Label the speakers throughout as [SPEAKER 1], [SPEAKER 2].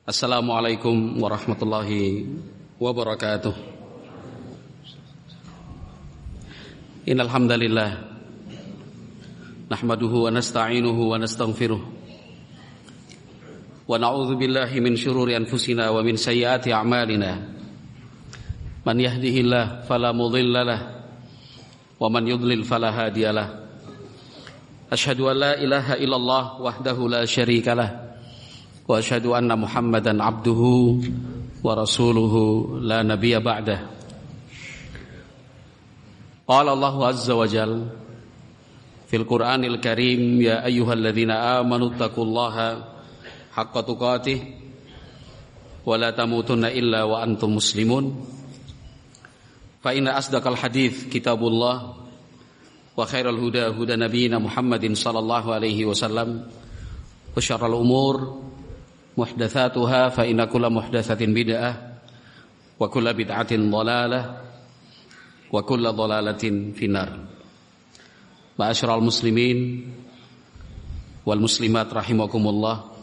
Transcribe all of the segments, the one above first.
[SPEAKER 1] Assalamualaikum warahmatullahi wabarakatuh. Innal hamdalillah nahmaduhu wa nasta'inuhu wa nastaghfiruh wa na'udzu billahi min shururi anfusina wa min sayyiati a'malina. Man yahdihillahu fala mudhillalah wa man yudlil fala hadiyalah. Asyhadu an la ilaha illallah wahdahu la syarikalah wa asyhadu anna Muhammadan abduhu wa rasuluhu la nabiyya ba'dah. Qala Allahu azza wa jalla fil Qur'anil Karim, ya ayyuhalladzina amanu taqullaha haqqa tuqatih wa la tamutunna illa wa antum muslimun. Fa inna asdaqal hadits kitabullah wa khairal huda huda nabiyyina Muhammadin sallallahu alaihi wasallam wa syarrul umur muhdatsatuha fa inna kulla muhdatsatin bid'ah wa kulla bid'atin dhalalah wa kulla dhalalatin finnar. Ma'asyiral muslimin wal muslimat rahimakumullah.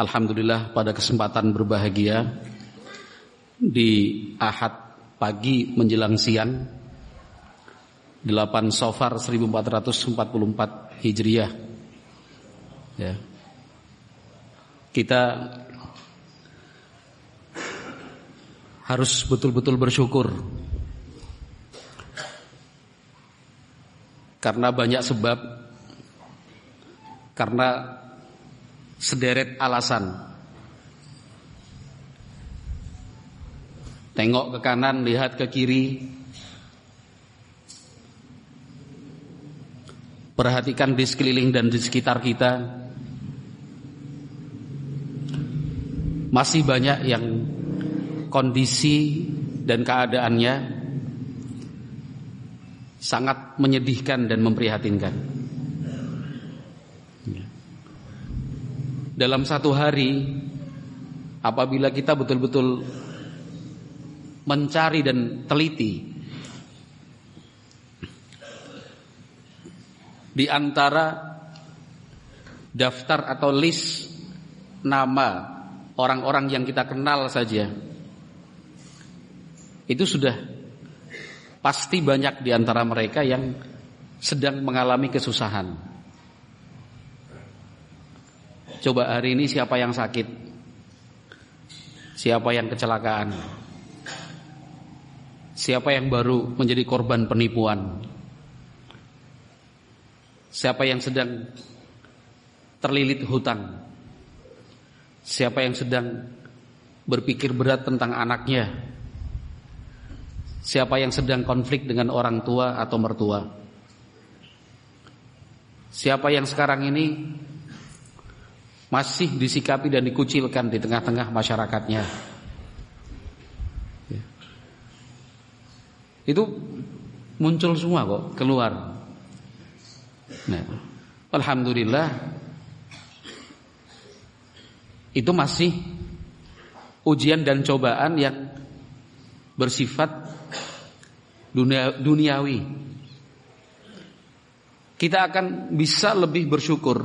[SPEAKER 1] Alhamdulillah, pada kesempatan berbahagia di Ahad pagi menjelang siang 8 Safar 1444 Hijriah, ya, kita harus betul-betul bersyukur karena banyak sebab, karena sederet alasan. Tengok ke kanan, lihat ke kiri, perhatikan di sekeliling dan di sekitar kita. Masih banyak yang kondisi dan keadaannya sangat menyedihkan dan memprihatinkan. Dalam satu hari, apabila kita betul-betul mencari dan teliti, di antara daftar atau list nama orang-orang yang kita kenal saja, itu sudah pasti banyak di antara mereka yang sedang mengalami kesusahan. Coba hari ini siapa yang sakit? Siapa yang kecelakaan? Siapa yang baru menjadi korban penipuan? Siapa yang sedang terlilit hutang? Siapa yang sedang berpikir berat tentang anaknya? Siapa yang sedang konflik dengan orang tua atau mertua? Siapa yang sekarang ini masih disikapi dan dikucilkan di tengah-tengah masyarakatnya? Itu muncul semua kok, keluar. Nah, alhamdulillah, itu masih ujian dan cobaan yang bersifat duniawi. Kita akan bisa lebih bersyukur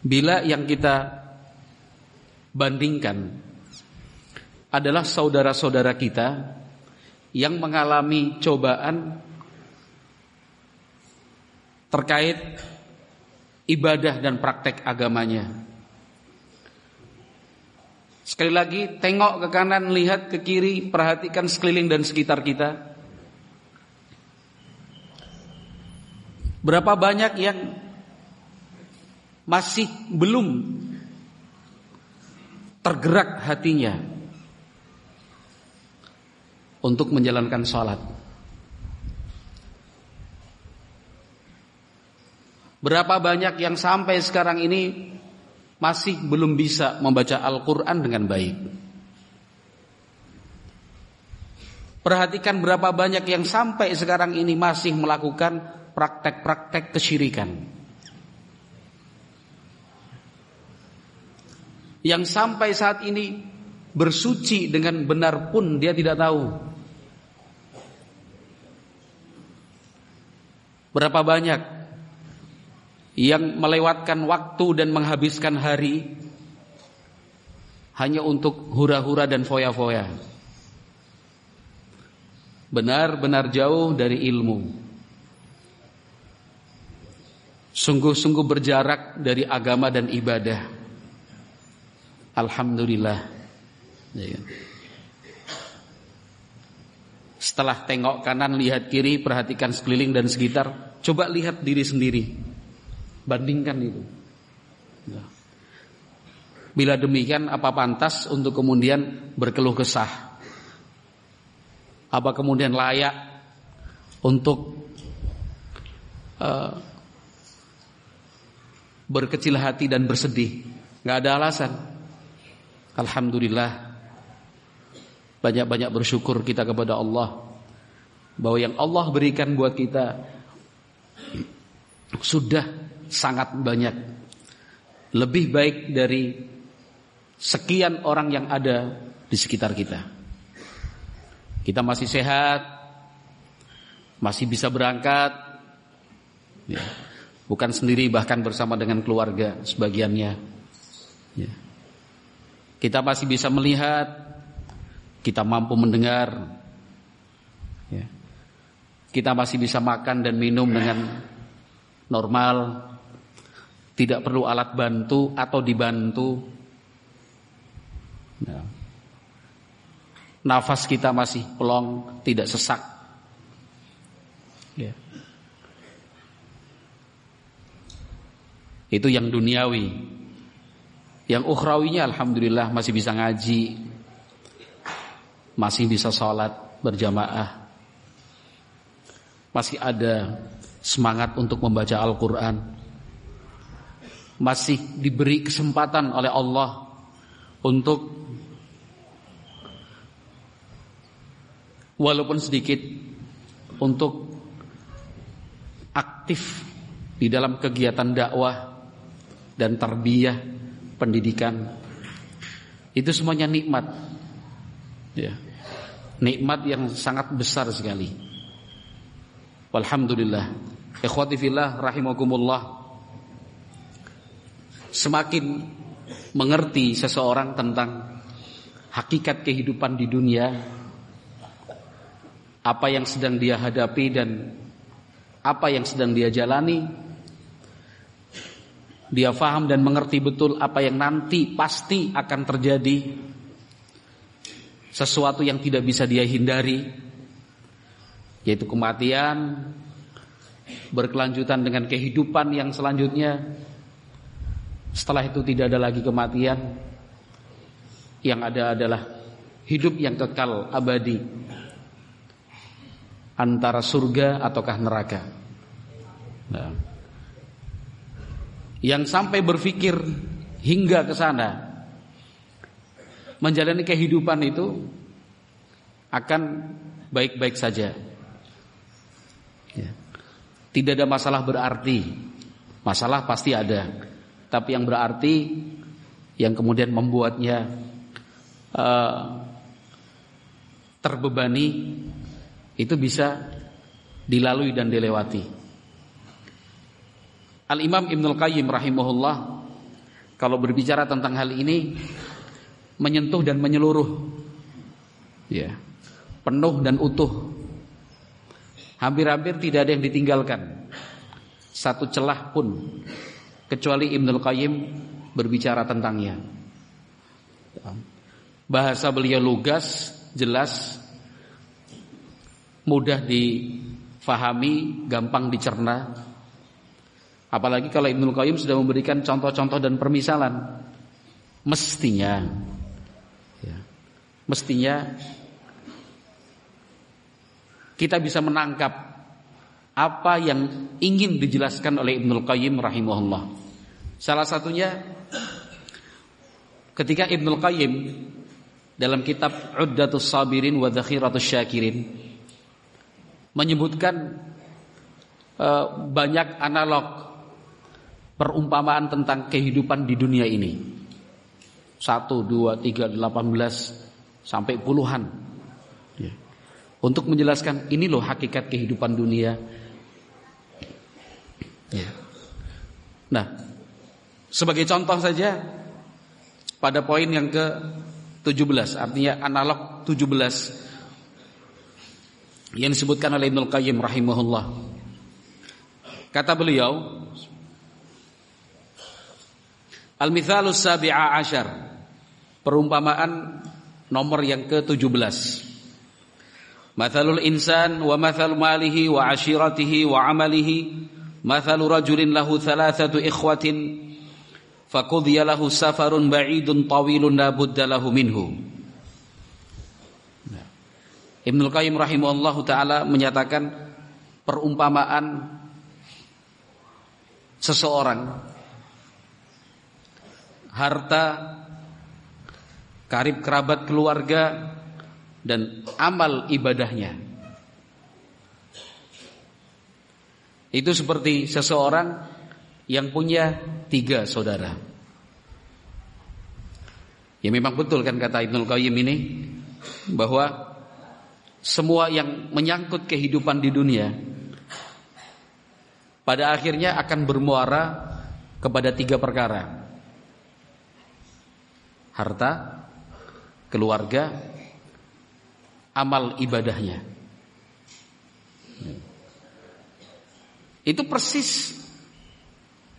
[SPEAKER 1] bila yang kita bandingkan adalah saudara-saudara kita yang mengalami cobaan terkait ibadah dan praktek agamanya. Sekali lagi, tengok ke kanan, lihat ke kiri, perhatikan sekeliling dan sekitar kita. Berapa banyak yang masih belum tergerak hatinya untuk menjalankan sholat. Berapa banyak yang sampai sekarang ini masih belum bisa membaca Al-Quran dengan baik. Perhatikan berapa banyak yang sampai sekarang ini masih melakukan praktek-praktek kesyirikan, yang sampai saat ini bersuci dengan benar pun dia tidak tahu. Berapa banyak yang melewatkan waktu dan menghabiskan hari hanya untuk hura-hura dan foya-foya. Benar-benar jauh dari ilmu. Sungguh-sungguh berjarak dari agama dan ibadah. Alhamdulillah. Setelah tengok kanan, lihat kiri, perhatikan sekeliling dan sekitar, coba lihat diri sendiri. Bandingkan itu. Bila demikian, apa pantas untuk kemudian berkeluh kesah? Apa kemudian layak untuk berkecil hati dan bersedih? Gak ada alasan. Alhamdulillah, banyak-banyak bersyukur kita kepada Allah bahwa yang Allah berikan buat kita sudah sangat banyak, lebih baik dari sekian orang yang ada di sekitar kita. Kita masih sehat, masih bisa berangkat, ya. Bukan sendiri, bahkan bersama dengan keluarga sebagiannya, ya. Kita masih bisa melihat, kita mampu mendengar, ya. Kita masih bisa makan dan minum dengan normal, tidak perlu alat bantu atau dibantu, ya. Nafas kita masih plong, tidak sesak, ya. Itu yang duniawi. Yang ukhrawinya alhamdulillah masih bisa ngaji, masih bisa sholat berjamaah, masih ada semangat untuk membaca Al-Quran, masih diberi kesempatan oleh Allah untuk walaupun sedikit untuk aktif di dalam kegiatan dakwah dan tarbiyah pendidikan. Itu semuanya nikmat, ya. Nikmat yang sangat besar sekali. Walhamdulillah. Ikhwati fillah rahimakumullah. Semakin mengerti seseorang tentang hakikat kehidupan di dunia, apa yang sedang dia hadapi dan apa yang sedang dia jalani, dia faham dan mengerti betul apa yang nanti pasti akan terjadi, sesuatu yang tidak bisa dia hindari, yaitu kematian, berkelanjutan dengan kehidupan yang selanjutnya. Setelah itu tidak ada lagi kematian, yang ada adalah hidup yang kekal abadi, antara surga ataukah neraka. Nah, yang sampai berpikir hingga ke sana, menjalani kehidupan itu akan baik-baik saja, ya. Tidak ada masalah berarti. Masalah pasti ada, tapi yang berarti, yang kemudian membuatnya terbebani, itu bisa dilalui dan dilewati. Al-Imam Ibnul Qayyim rahimahullah, kalau berbicara tentang hal ini, menyentuh dan menyeluruh, ya, penuh dan utuh. Hampir-hampir tidak ada yang ditinggalkan, satu celah pun, kecuali Ibnul Qayyim berbicara tentangnya. Bahasa beliau lugas, jelas, mudah difahami, gampang dicerna. Apalagi kalau Ibnul Qayyim sudah memberikan contoh-contoh dan permisalan, mestinya, ya, mestinya kita bisa menangkap apa yang ingin dijelaskan oleh Ibnul Qayyim rahimahullah. Salah satunya ketika Ibnul Qayyim dalam kitab Uddatus Sabirin wa Dzakhiratus Syakirin menyebutkan banyak analog perumpamaan tentang kehidupan di dunia ini. 1, 2, 3, 18 sampai puluhan, ya. Untuk menjelaskan ini loh hakikat kehidupan dunia, ya. Nah, sebagai contoh saja, pada poin yang ke-17, artinya analog 17 yang disebutkan oleh Ibnul Qayyim rahimahullah. Kata beliau, Al-mithalus sabi'a asyar, perumpamaan nomor yang ke-17. Mathalul insan wa mathal malihi wa ashiratihi wa amalihi mathalu rajulin lahu thalathatu ikhwatin faqudhiya lahu safarun ba'idun tawilun la budda lahu minhu. Ibnul Qayyim rahimahullahu taala menyatakan perumpamaan seseorang, harta, karib kerabat keluarga, dan amal ibadahnya. Itu seperti seseorang yang punya 3 saudara. Ya memang betul kan kata Ibnul Qayyim ini, bahwa semua yang menyangkut kehidupan di dunia pada akhirnya akan bermuara kepada 3 perkara: harta, keluarga, amal ibadahnya. Itu persis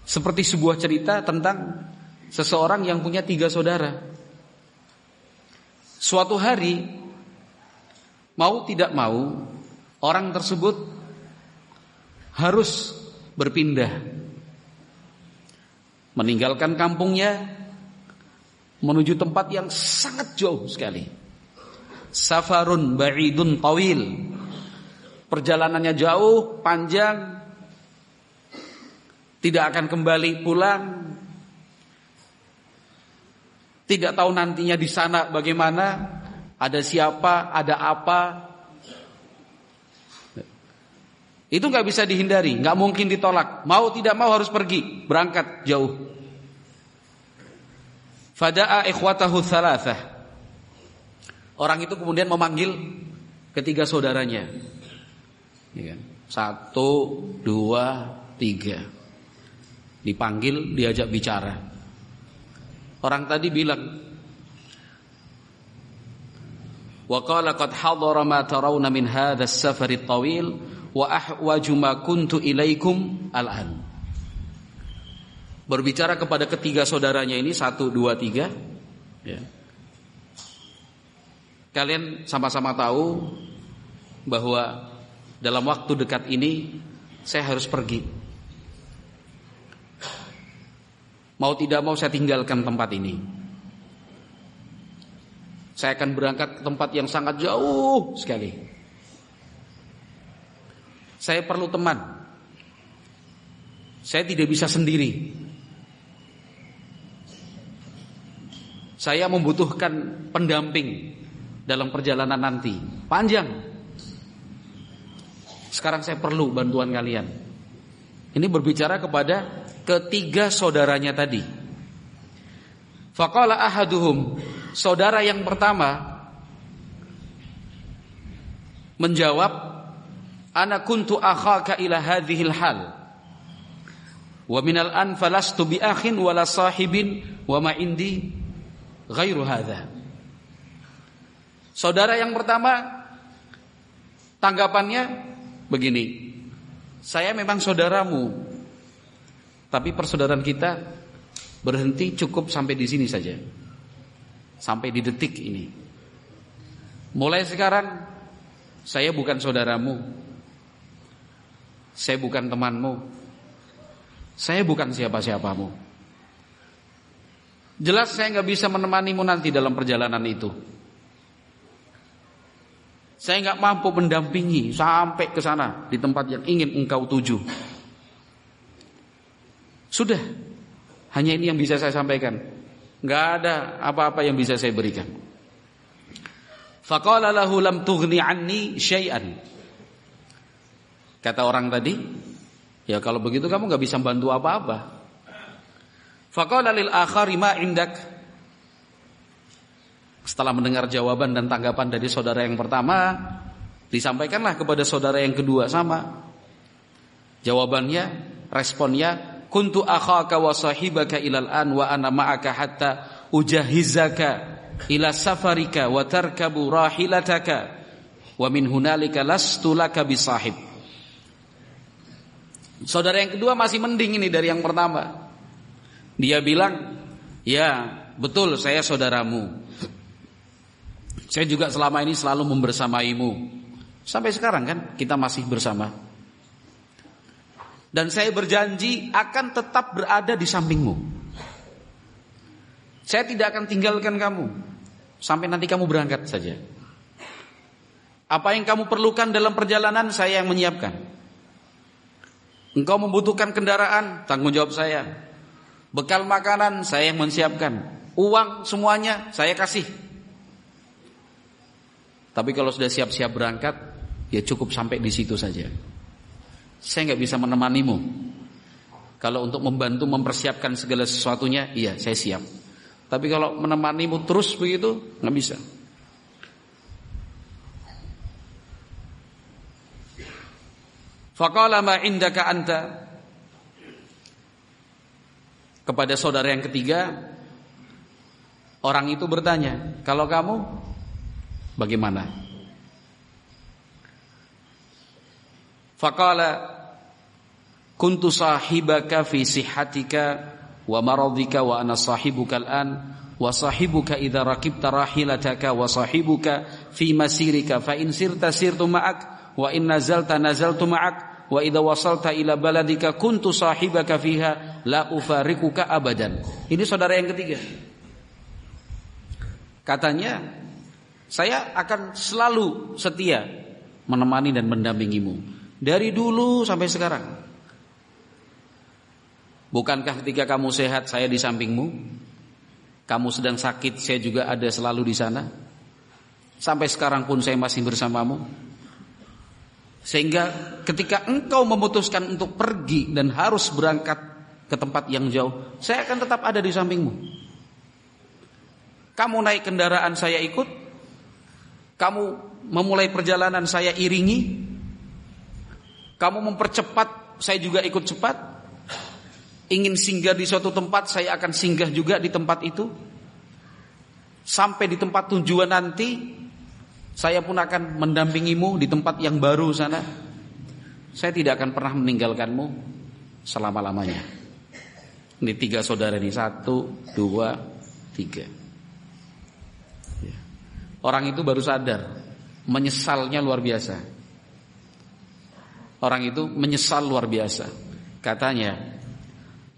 [SPEAKER 1] seperti sebuah cerita tentang seseorang yang punya 3 saudara. Suatu hari, mau tidak mau, orang tersebut harus berpindah, meninggalkan kampungnya menuju tempat yang sangat jauh sekali. Safarun ba'idun tawil, perjalanannya jauh, panjang, tidak akan kembali pulang, tidak tahu nantinya di sana bagaimana, ada siapa, ada apa. Itu gak bisa dihindari, gak mungkin ditolak. Mau tidak mau harus pergi, berangkat jauh. Fada'a ikhwatahu thalathah, orang itu kemudian memanggil 3 saudaranya. 1, 2, 3. Dipanggil, diajak bicara. Orang tadi bilang, wa qala qad hadara ma tarawna min hadha as-safar at-tawil wa ahwaju ma kuntu ilaikum al-an. Berbicara kepada 3 saudaranya ini, 1, 2, 3, ya. Kalian sama-sama tahu bahwa dalam waktu dekat ini saya harus pergi. Mau tidak mau saya tinggalkan tempat ini. Saya akan berangkat ke tempat yang sangat jauh sekali. Saya perlu teman. Saya tidak bisa sendiri. Saya membutuhkan pendamping dalam perjalanan nanti. Panjang. Sekarang saya perlu bantuan kalian. Ini berbicara kepada 3 saudaranya tadi. Faqala ahaduhum, saudara yang pertama menjawab, ana kuntu akhaka ila hadhil hal wa minal an falastu bi akhin wala sahibin wa ma indi ghairu hadha. Saudara yang pertama tanggapannya begini, saya memang saudaramu, tapi persaudaraan kita berhenti cukup sampai di sini saja, sampai di detik ini. Mulai sekarang saya bukan saudaramu, saya bukan temanmu, saya bukan siapa-siapamu. Jelas saya gak bisa menemanimu nanti dalam perjalanan itu. Saya gak mampu mendampingi sampai ke sana, di tempat yang ingin engkau tuju. Sudah, hanya ini yang bisa saya sampaikan. Gak ada apa-apa yang bisa saya berikan. Faqala lahu lam tughni anni syai'an. Kata orang tadi, ya kalau begitu kamu gak bisa bantu apa-apa. Faqala lil akhari ma indak. Setelah mendengar jawaban dan tanggapan dari saudara yang pertama, disampaikanlah kepada saudara yang kedua sama. Jawabannya, responnya, kuntu akhaka wa sahibaka ilal an wa ana ma'aka hatta ujahizaka ila safarika wa tarkabu rahilataka wa min hunalika lastu laka bisahib. Saudara yang kedua masih mending ini dari yang pertama. Dia bilang, ya betul saya saudaramu. Saya juga selama ini selalu membersamaimu. Sampai sekarang kan kita masih bersama. Dan saya berjanji akan tetap berada di sampingmu. Saya tidak akan tinggalkan kamu sampai nanti kamu berangkat saja. Apa yang kamu perlukan dalam perjalanan saya yang menyiapkan. Engkau membutuhkan kendaraan, tanggung jawab saya. Bekal makanan saya yang menyiapkan. Uang semuanya saya kasih. Tapi kalau sudah siap-siap berangkat, ya cukup sampai di situ saja. Saya nggak bisa menemanimu. Kalau untuk membantu mempersiapkan segala sesuatunya, iya saya siap. Tapi kalau menemanimu terus begitu, nggak bisa. Faqala ma indaka anta. Kepada saudara yang ketiga, orang itu bertanya, kalau kamu bagaimana? Faqala kuntu sahibaka fi sihhatika wa maradika wa ana sahibuka al-an wa sahibuka idza rakibta rahilataka wa sahibuka fi masirika fa in sirta sirtu ma'ak wa in nazalta nazaltu ma'ak wa idza wasalta ila baladika kuntu sahibaka fiha la ufarikuka abadan. Ini saudara yang ketiga. Katanya, saya akan selalu setia menemani dan mendampingimu dari dulu sampai sekarang. Bukankah ketika kamu sehat saya di sampingmu? Kamu sedang sakit saya juga ada selalu di sana. Sampai sekarang pun saya masih bersamamu. Sehingga ketika engkau memutuskan untuk pergi dan harus berangkat ke tempat yang jauh, saya akan tetap ada di sampingmu. Kamu naik kendaraan saya ikut. Kamu memulai perjalanan saya iringi. Kamu mempercepat saya juga ikut cepat. Ingin singgah di suatu tempat saya akan singgah juga di tempat itu. Sampai di tempat tujuan nanti saya pun akan mendampingimu di tempat yang baru sana. Saya tidak akan pernah meninggalkanmu selama-lamanya. Ini tiga saudara ini, 1, 2, 3. Orang itu baru sadar, menyesalnya luar biasa. Orang itu menyesal luar biasa. Katanya,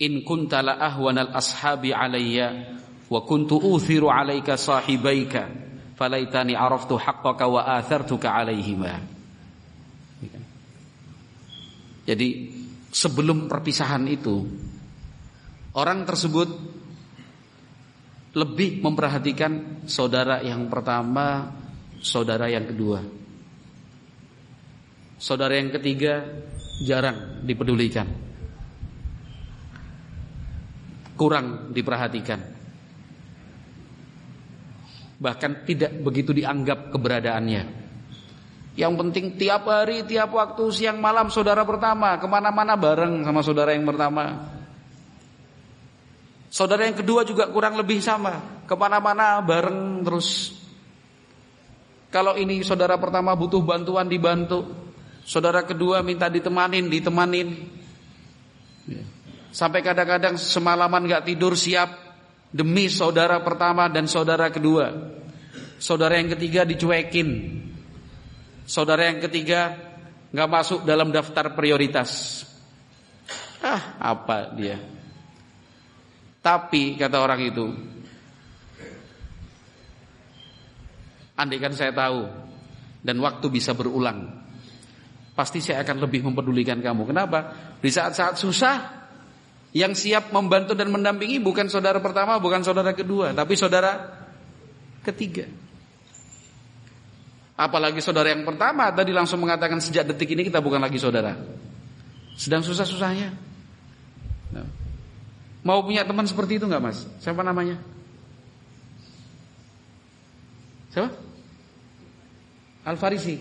[SPEAKER 1] in kunta la ahwanal ashabi alayya wa kuntu uthiru alayka sahibaika falaitani araftu haqqaka wa athartuka alaihima. Jadi sebelum perpisahan itu, orang tersebut lebih memperhatikan saudara yang pertama, saudara yang kedua. Saudara yang ketiga jarang dipedulikan, kurang diperhatikan, bahkan tidak begitu dianggap keberadaannya. Yang penting tiap hari, tiap waktu, siang malam saudara pertama, kemana-mana bareng sama saudara yang pertama. Saudara yang kedua juga kurang lebih sama, kemana-mana bareng terus. Kalau ini saudara pertama butuh bantuan dibantu, saudara kedua minta ditemanin. Sampai kadang-kadang semalaman gak tidur siap demi saudara pertama dan saudara kedua. Saudara yang ketiga dicuekin. Saudara yang ketiga gak masuk dalam daftar prioritas. Apa dia? Tapi kata orang itu, andaikan saya tahu dan waktu bisa berulang, pasti saya akan lebih mempedulikan kamu. Kenapa? Di saat-saat susah, yang siap membantu dan mendampingi bukan saudara pertama, bukan saudara kedua, tapi saudara ketiga. Apalagi saudara yang pertama tadi langsung mengatakan sejak detik ini kita bukan lagi saudara. Sedang susah-susahnya. Mau punya teman seperti itu enggak, Mas? Siapa namanya? Siapa? Al-Farisi.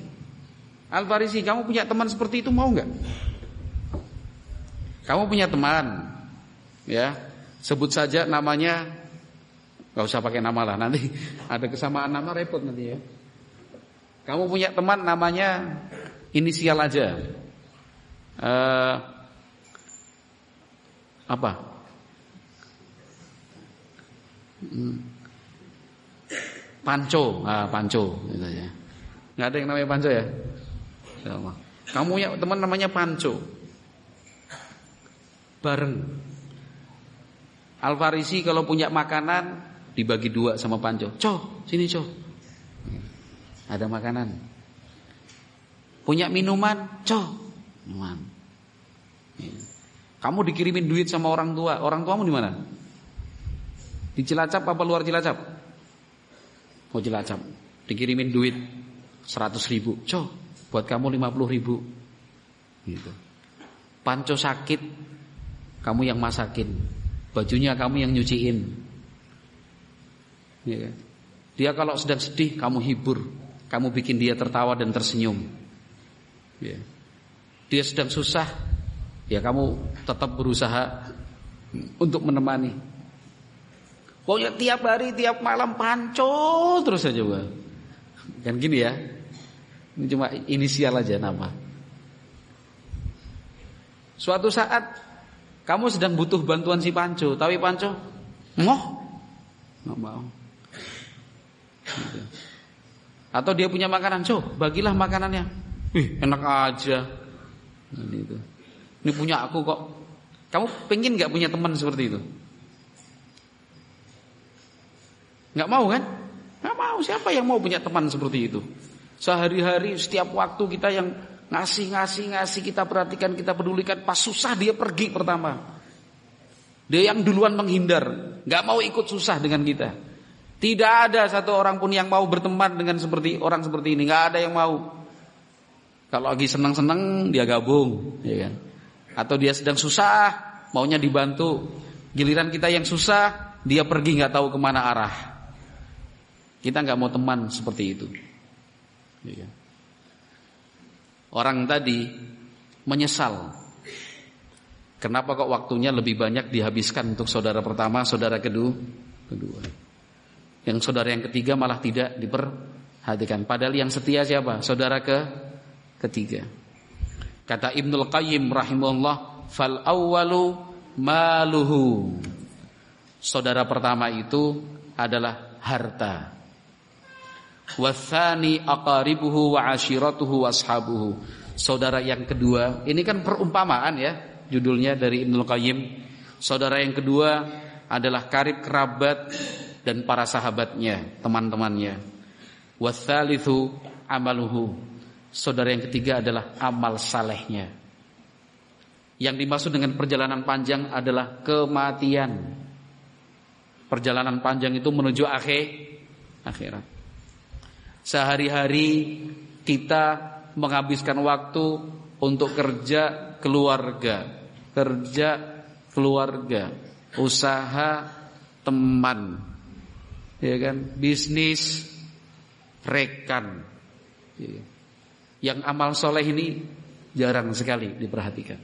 [SPEAKER 1] Al-Farisi, kamu punya teman seperti itu mau enggak? Kamu punya teman, ya, sebut saja namanya Gak usah pakai nama lah, nanti ada kesamaan nama repot nanti ya. Kamu punya teman namanya inisial aja. Apa? Panco, Panco misalnya. Nggak ada yang namanya Panco ya? Kamu punya teman namanya Panco. Bareng. Al-Farisi kalau punya makanan dibagi 2 sama Panco. Sini ada makanan. Punya minuman, minuman. Kamu dikirimin duit sama orang tua. Orang tuamu di mana? Di Cilacap apa luar Cilacap? Oh Cilacap. Dikirimin duit 100.000. Buat kamu 50.000. Gitu. Panco sakit, kamu yang masakin. Bajunya kamu yang nyuciin. Ya. Dia kalau sedang sedih, kamu hibur. Kamu bikin dia tertawa dan tersenyum. Ya. Dia sedang susah, ya kamu tetap berusaha untuk menemani. Pokoknya tiap hari, tiap malam Panco terus aja, Bang. Kan gini ya. Ini cuma inisial aja nama. Suatu saat kamu sedang butuh bantuan si Panco, tapi Panco nggak mau. Gitu. Atau dia punya makanan, bagilah makanannya. Enak aja. Gitu. Ini punya aku kok. Kamu pengen nggak punya teman seperti itu? Nggak mau kan? Nggak mau. Siapa yang mau punya teman seperti itu? Sehari-hari setiap waktu kita yang ngasih, kita perhatikan, kita pedulikan. Pas susah dia pergi pertama. Dia yang duluan menghindar, nggak mau ikut susah dengan kita. Tidak ada satu orang pun yang mau berteman dengan orang seperti ini. Nggak ada yang mau. Kalau lagi senang-senang dia gabung, ya kan? Atau dia sedang susah, maunya dibantu. Giliran kita yang susah, dia pergi nggak tahu kemana arah. Kita nggak mau teman seperti itu. Ya. Orang tadi menyesal. Kenapa kok waktunya lebih banyak dihabiskan untuk saudara pertama, saudara kedua. Yang saudara yang ketiga malah tidak diperhatikan. Padahal yang setia siapa? Saudara ketiga. Kata Ibnul Qayyim rahimahullah, fal awwalu maluhu. Saudara pertama itu adalah harta. Watsani aqaribuhu wa ashiratuhu washabuhu. Saudara yang kedua, ini kan perumpamaan ya, judulnya dari Ibnul Qayyim. Saudara yang kedua adalah karib kerabat dan para sahabatnya, teman-temannya. Watsalitsu amaluhu. Saudara yang ketiga adalah amal salehnya. Yang dimaksud dengan perjalanan panjang adalah kematian. Perjalanan panjang itu menuju akhirat. Sehari-hari kita menghabiskan waktu untuk kerja keluarga, usaha teman, ya kan, bisnis, rekan. Yang amal soleh ini jarang sekali diperhatikan.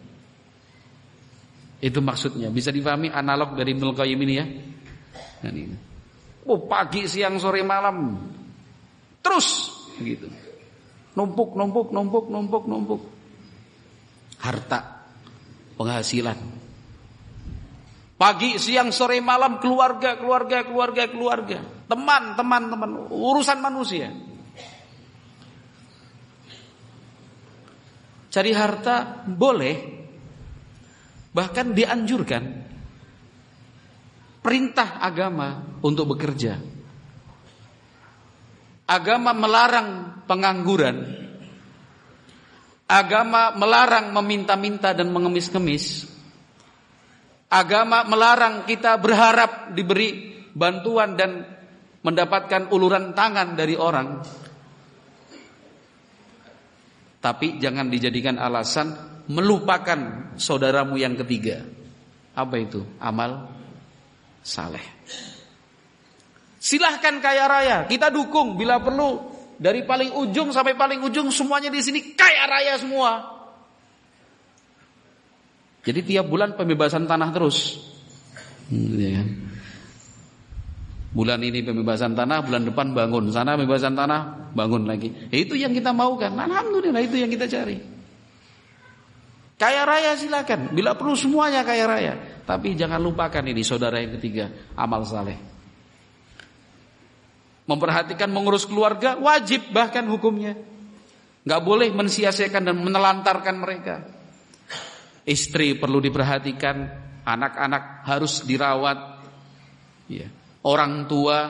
[SPEAKER 1] Itu maksudnya. Bisa dipahami analog dari Ibnul Qayyim ini ya. Dan ini. Pagi, siang, sore, malam. Terus begitu. Numpuk. Harta, penghasilan. Pagi, siang, sore, malam, keluarga. Teman, urusan manusia. Cari harta boleh, bahkan dianjurkan. Perintah agama untuk bekerja. Agama melarang pengangguran. Agama melarang meminta-minta dan mengemis-kemis. Agama melarang kita berharap diberi bantuan dan mendapatkan uluran tangan dari orang. Tapi jangan dijadikan alasan melupakan saudaramu yang ketiga. Apa itu? Amal saleh. Silahkan kaya raya, kita dukung bila perlu. Dari paling ujung sampai paling ujung semuanya di sini kaya raya semua. Jadi tiap bulan pembebasan tanah terus. Bulan ini pembebasan tanah, bulan depan bangun. Sana pembebasan tanah, bangun lagi. Itu yang kita maukan. Alhamdulillah, itu yang kita cari. Kaya raya silakan. Bila perlu semuanya kaya raya. Tapi jangan lupakan ini saudara yang ketiga, amal saleh. Memperhatikan mengurus keluarga wajib bahkan hukumnya. Gak boleh mensia-siakan dan menelantarkan mereka. Istri perlu diperhatikan, anak-anak harus dirawat. Ya. Orang tua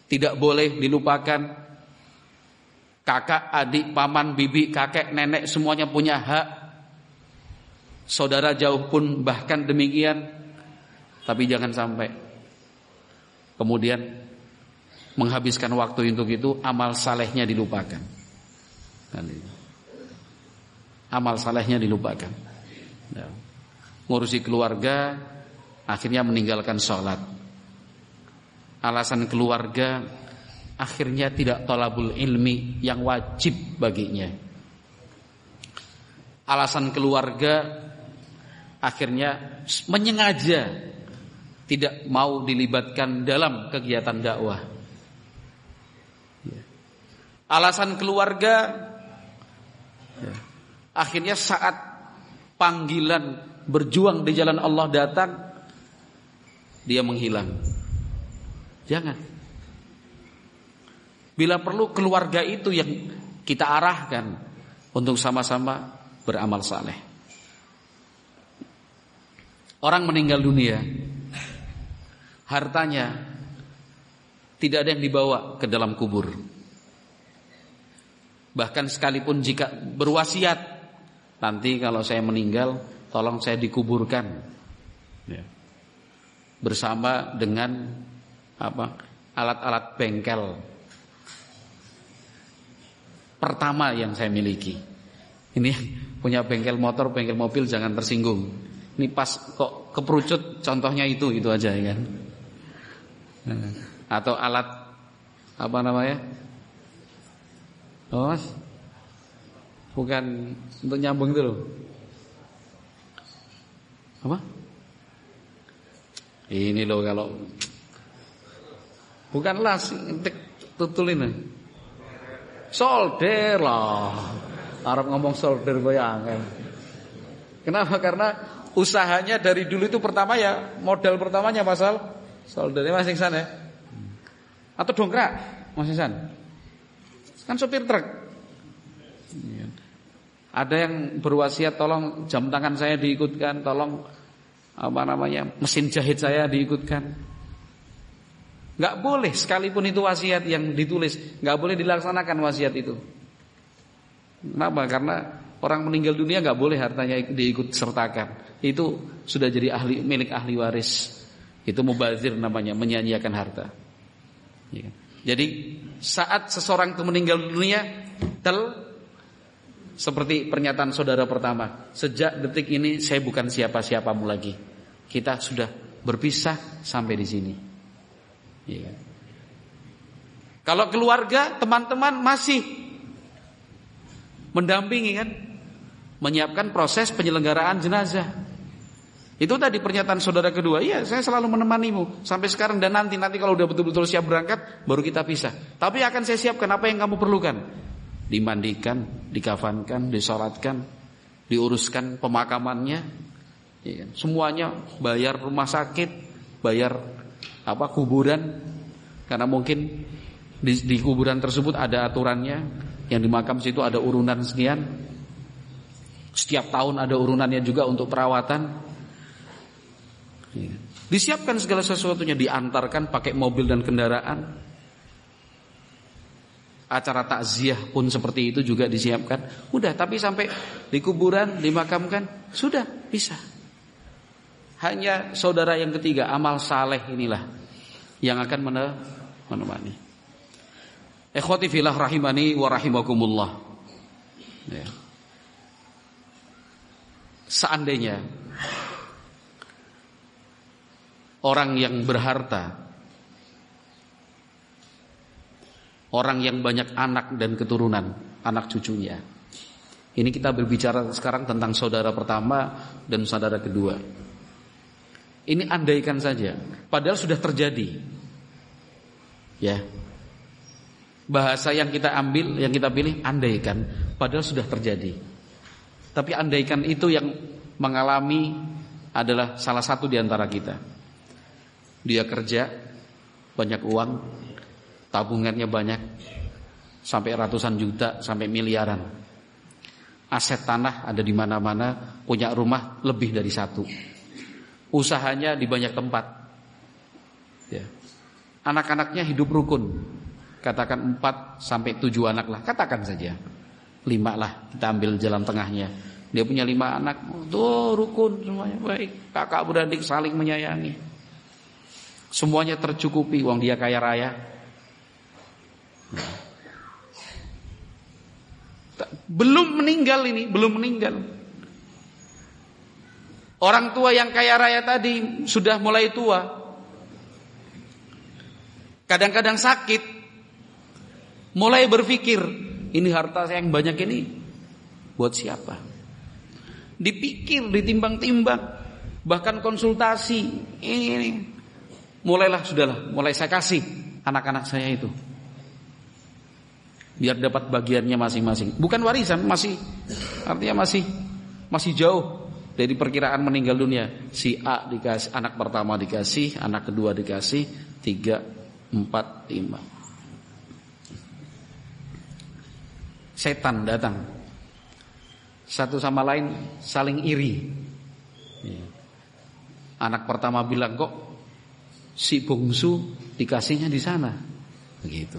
[SPEAKER 1] tidak boleh dilupakan. Kakak, adik, paman, bibi, kakek, nenek semuanya punya hak. Saudara jauh pun bahkan demikian. Tapi jangan sampai kemudian menghabiskan waktu untuk itu, amal salehnya dilupakan. Amal salehnya dilupakan. Ngurusi keluarga, akhirnya meninggalkan sholat. Alasan keluarga, akhirnya tidak thalabul ilmi yang wajib baginya. Alasan keluarga, akhirnya menyengaja tidak mau dilibatkan dalam kegiatan dakwah. Alasan keluarga, akhirnya saat panggilan berjuang di jalan Allah datang, dia menghilang. Jangan. Bila perlu keluarga itu yang kita arahkan untuk sama-sama beramal saleh. Orang meninggal dunia, hartanya tidak ada yang dibawa ke dalam kubur. Bahkan sekalipun jika berwasiat, nanti kalau saya meninggal tolong saya dikuburkan bersama dengan alat-alat bengkel pertama yang saya miliki. Ini punya bengkel motor, bengkel mobil, jangan tersinggung. Ini pas kok keperucut, contohnya itu aja ya kan. Atau alat apa namanya? Oh, bukan untuk nyambung itu loh. Apa? Ini loh kalau bukan las, tutulin. Solder lah. Arab ngomong solder goyangan. Kenapa? Karena usahanya dari dulu itu pertama ya, modal pertamanya pasal soldernya Mas Iksan ya. Atau dongkrak Mas Iksan. Kan sopir truk. Ada yang berwasiat tolong jam tangan saya diikutkan, tolong mesin jahit saya diikutkan. Gak boleh sekalipun itu wasiat yang ditulis, gak boleh dilaksanakan wasiat itu. Kenapa? Karena orang meninggal dunia gak boleh hartanya diikut sertakan. Itu sudah jadi milik ahli waris. Itu mubazir namanya, menyia-nyiakan harta. Jadi saat seseorang itu meninggal dunia, seperti pernyataan saudara pertama, sejak detik ini saya bukan siapa-siapamu lagi. Kita sudah berpisah sampai di sini. Ya. Kalau keluarga, teman-teman masih mendampingi kan, menyiapkan proses penyelenggaraan jenazah. Itu tadi pernyataan saudara kedua. Iya, saya selalu menemanimu sampai sekarang dan nanti kalau udah betul-betul siap berangkat, baru kita pisah. Tapi akan saya siapkan apa yang kamu perlukan. Dimandikan, dikafankan, disolatkan, diuruskan pemakamannya, ya, semuanya, bayar rumah sakit, bayar kuburan, karena mungkin di kuburan tersebut ada aturannya, yang di makam situ ada urunan sekian, setiap tahun ada urunannya juga untuk perawatan. Disiapkan segala sesuatunya, diantarkan pakai mobil dan kendaraan. Acara takziah pun seperti itu juga disiapkan. Udah, tapi sampai di kuburan dimakamkan sudah bisa. Hanya saudara yang ketiga, amal saleh inilah yang akan menemani. Ikhwati fillah rahimani wa rahimakumullah. Ya. Seandainya orang yang berharta, orang yang banyak anak dan keturunan, anak cucunya. Ini kita berbicara sekarang tentang saudara pertama dan saudara kedua. Ini andaikan saja, padahal sudah terjadi. Ya. Bahasa yang kita ambil, yang kita pilih andaikan, padahal sudah terjadi. Tapi andaikan itu yang mengalami adalah salah satu di antara kita. Dia kerja, banyak uang, tabungannya banyak, sampai ratusan juta, sampai miliaran. Aset tanah ada di mana-mana, punya rumah lebih dari satu. Usahanya di banyak tempat. Ya. Anak-anaknya hidup rukun. Katakan 4 sampai 7 anak lah, katakan saja 5 lah, kita ambil jalan tengahnya. Dia punya 5 anak, tuh rukun semuanya baik, kakak beradik saling menyayangi, semuanya tercukupi, wong dia kaya raya. Belum meninggal ini, belum meninggal. Orang tua yang kaya raya tadi sudah mulai tua, kadang-kadang sakit. Mulai berpikir, ini harta saya yang banyak ini buat siapa? Dipikir, ditimbang-timbang, bahkan konsultasi. Ini mulailah, sudahlah, mulai saya kasih anak-anak saya itu, biar dapat bagiannya masing-masing. Bukan warisan, artinya masih jauh dari perkiraan meninggal dunia. Si A dikasih, anak pertama dikasih, anak kedua dikasih, 3, 4, 5. Setan datang, satu sama lain saling iri. Anak pertama bilang, kok si bungsu dikasihnya di sana, begitu.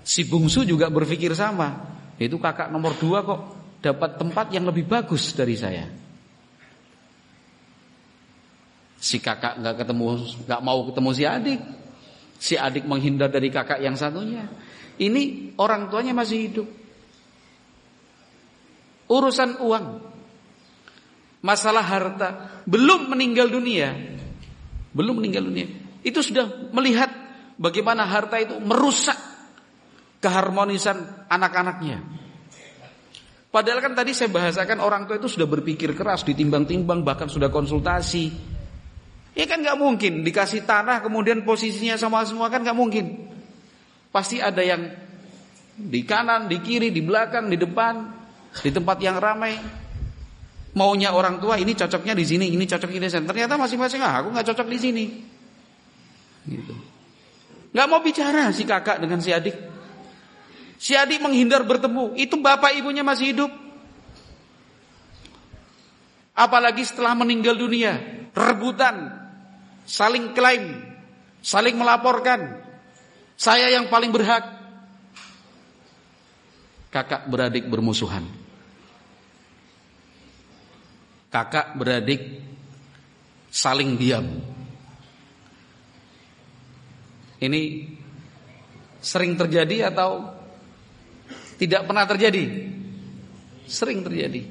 [SPEAKER 1] Si bungsu juga berpikir sama, itu kakak nomor 2 kok dapat tempat yang lebih bagus dari saya. Si kakak nggak mau ketemu si adik. Si adik menghindar dari kakak yang satunya. Ini orang tuanya masih hidup. Urusan uang, masalah harta, belum meninggal dunia. Itu sudah melihat bagaimana harta itu merusak keharmonisan anak-anaknya. Padahal kan tadi saya bahasakan orang tua itu sudah berpikir keras, ditimbang-timbang, bahkan sudah konsultasi. Ya kan gak mungkin dikasih tanah kemudian posisinya sama semua, kan gak mungkin. Pasti ada yang di kanan, di kiri, di belakang, di depan, di tempat yang ramai. Maunya orang tua ini cocoknya di sini, ini cocoknya di sini. Ternyata masing-masing, aku nggak cocok di sini. Gitu. Nggak mau bicara si kakak dengan si adik. Si adik menghindar bertemu. Itu bapak ibunya masih hidup. Apalagi setelah meninggal dunia, rebutan, saling klaim, saling melaporkan. Saya yang paling berhak. Kakak beradik bermusuhan. Kakak beradik saling diam. Ini sering terjadi atau tidak pernah terjadi? Sering terjadi.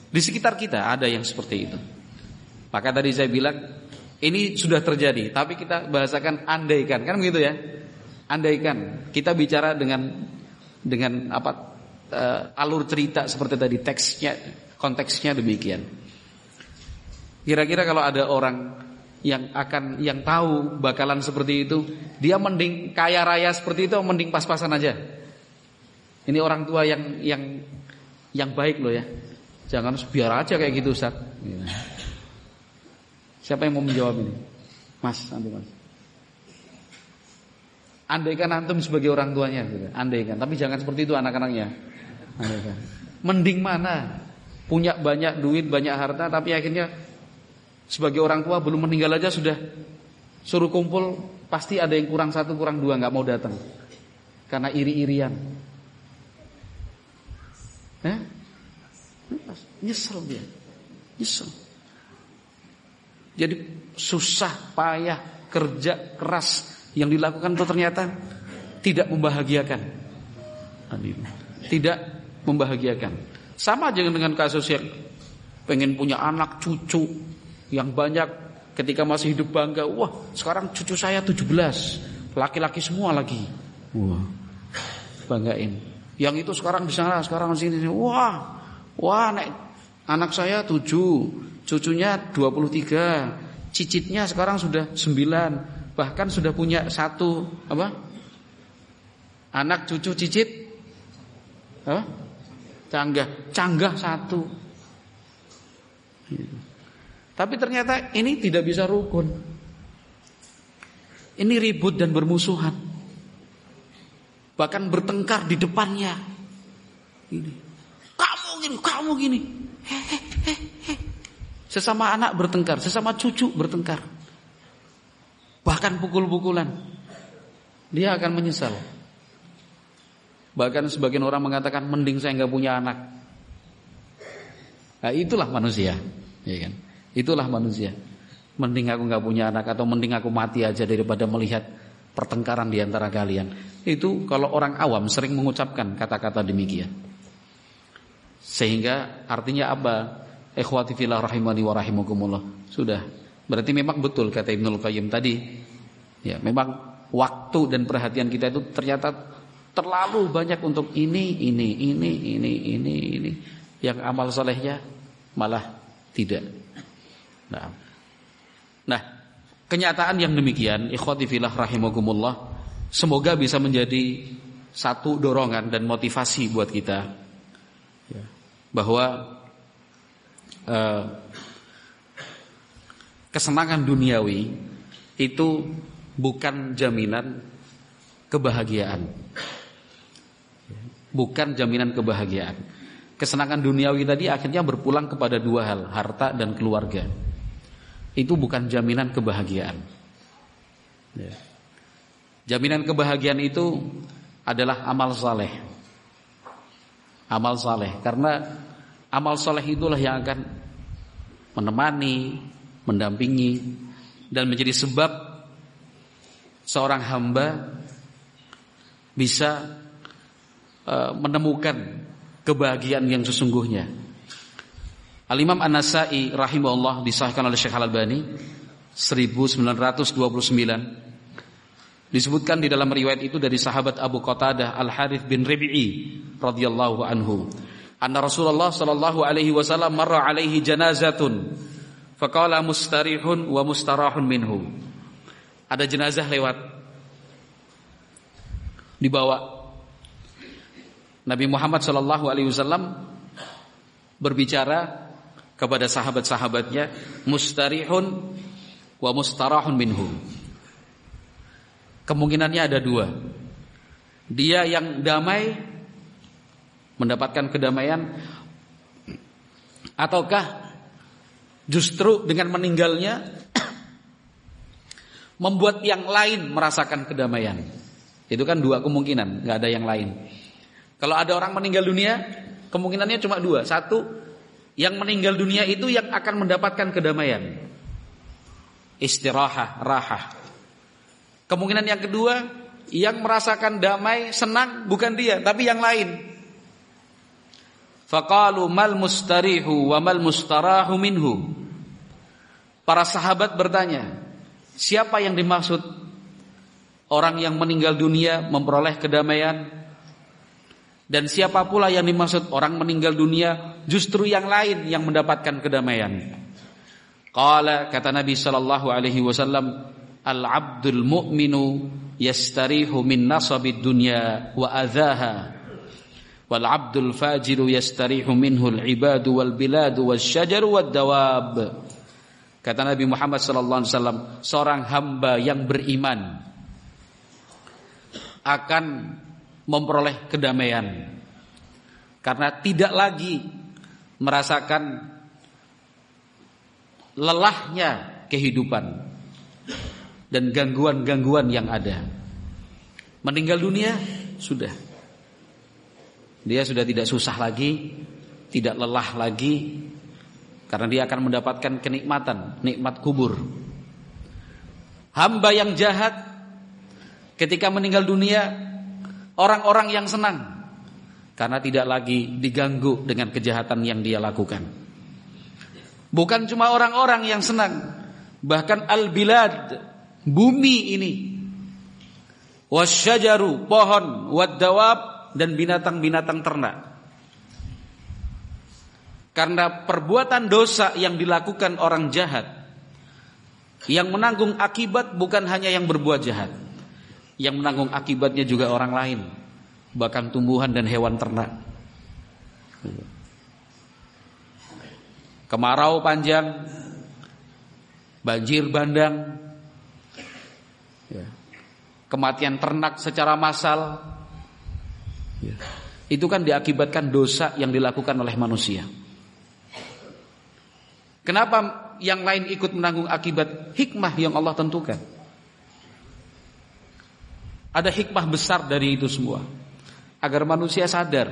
[SPEAKER 1] Di sekitar kita ada yang seperti itu. Maka tadi saya bilang ini sudah terjadi, tapi kita bahasakan andaikan, kan begitu ya? Andaikan kita bicara dengan alur cerita seperti tadi, teksnya, konteksnya demikian. Kira-kira kalau ada orang yang tahu bakalan seperti itu, dia mending kaya raya seperti itu, mending pas-pasan aja. Ini orang tua yang baik loh ya. Jangan biar aja kayak gitu, Ustaz. Siapa yang mau menjawab ini? Mas, nanti Mas. Andaikan antum sebagai orang tuanya gitu. Andaikan, tapi jangan seperti itu anak-anaknya. Andaikan. Mending mana? Punya banyak duit, banyak harta, tapi akhirnya sebagai orang tua belum meninggal aja sudah suruh kumpul, pasti ada yang kurang 1, kurang 2, nggak mau datang karena iri-irian. Nyesel dia, nyesel. Jadi susah payah kerja keras yang dilakukan itu ternyata tidak membahagiakan. Tidak membahagiakan. Sama aja dengan kasus yang pengen punya anak cucu yang banyak, ketika masih hidup bangga, wah sekarang cucu saya 17, laki-laki semua lagi. Wah, banggain. Yang itu sekarang di sana, sekarang di sini. Wah, anak saya 7, cucunya 23, cicitnya sekarang sudah 9. bahkan sudah punya satu anak, cucu, cicit, canggah satu. Tapi ternyata ini tidak bisa rukun. Ini ribut dan bermusuhan, bahkan bertengkar di depannya. Ini, kamu gini. Sesama anak bertengkar, sesama cucu bertengkar, bahkan pukul-pukulan. Dia akan menyesal. Bahkan sebagian orang mengatakan mending saya nggak punya anak. Nah, itulah manusia, ya kan? Itulah manusia. Mending aku nggak punya anak, atau mending aku mati aja daripada melihat pertengkaran di antara kalian. Itu kalau orang awam sering mengucapkan kata-kata demikian. Sehingga artinya apa? Ikhwati fillah rahimani wa rahimakumullah. Sudah. Berarti memang betul kata Ibnul Qayyim tadi. Ya, memang waktu dan perhatian kita itu ternyata terlalu banyak untuk ini. Yang amal solehnya malah tidak. Nah, kenyataan yang demikian, ikhwati fillah rahimakumullah, semoga bisa menjadi satu dorongan dan motivasi buat kita, bahwa kesenangan duniawi itu bukan jaminan kebahagiaan. Bukan jaminan kebahagiaan. Kesenangan duniawi tadi akhirnya berpulang kepada dua hal, harta dan keluarga. Itu bukan jaminan kebahagiaan. Jaminan kebahagiaan itu adalah amal saleh. Amal saleh, karena amal saleh itulah yang akan menemani, mendampingi, dan menjadi sebab seorang hamba bisa menemukan kebahagiaan yang sesungguhnya. Al-Imam An-Nasa'i rahimahullah disahkan oleh Syekh Al-Albani 1929, disebutkan di dalam riwayat itu dari sahabat Abu Qatadah Al-Harith bin Rabi'i radhiyallahu anhu, anna Rasulullah sallallahu alaihi wasallam marra alaihi janazatun faqala mustarihun wa mustarahun minhu. Ada jenazah lewat, dibawa. Nabi Muhammad sallallahu alaihi wasallam berbicara kepada sahabat-sahabatnya, mustarihun wa mustarahun minhu. Kemungkinannya ada dua. Dia yang damai, mendapatkan kedamaian, ataukah justru dengan meninggalnya membuat yang lain merasakan kedamaian. Itu kan dua kemungkinan, gak ada yang lain. Kalau ada orang meninggal dunia, kemungkinannya cuma dua. Satu, yang meninggal dunia itu yang akan mendapatkan kedamaian, istirahah, rahah. Kemungkinan yang kedua, yang merasakan damai, senang bukan dia, tapi yang lain. Faqalu mal mustarihu wa mal mustarahu minhu. Para sahabat bertanya, siapa yang dimaksud orang yang meninggal dunia memperoleh kedamaian? Dan siapa pula yang dimaksud orang meninggal dunia justru yang lain yang mendapatkan kedamaian? Qala, kata Nabi sallallahu alaihi wasallam, al-'abdul mu'minu yastarihu min nasabid dunya wa adzaha, wal 'abdul fajiru yastarihu minhu al-'ibadu wal biladu wasyajaru wad dawab. Kata Nabi Muhammad sallallahu alaihi wasallam, seorang hamba yang beriman akan memperoleh kedamaian karena tidak lagi merasakan lelahnya kehidupan dan gangguan-gangguan yang ada. Meninggal dunia sudah, dia sudah tidak susah lagi, tidak lelah lagi, karena dia akan mendapatkan kenikmatan, nikmat kubur. Hamba yang jahat ketika meninggal dunia, orang-orang yang senang karena tidak lagi diganggu dengan kejahatan yang dia lakukan. Bukan cuma orang-orang yang senang, bahkan al-bilad, bumi ini, wasyajaru, pohon, wad-dawab, dan binatang-binatang ternak. Karena perbuatan dosa yang dilakukan orang jahat, Yang menanggung akibat bukan hanya yang berbuat jahat. Yang menanggung akibatnya juga orang lain, bahkan tumbuhan dan hewan ternak. Kemarau panjang, banjir bandang, kematian ternak secara massal, itu kan diakibatkan dosa yang dilakukan oleh manusia. Kenapa yang lain ikut menanggung akibat? Hikmah yang Allah tentukan. Ada hikmah besar dari itu semua, agar manusia sadar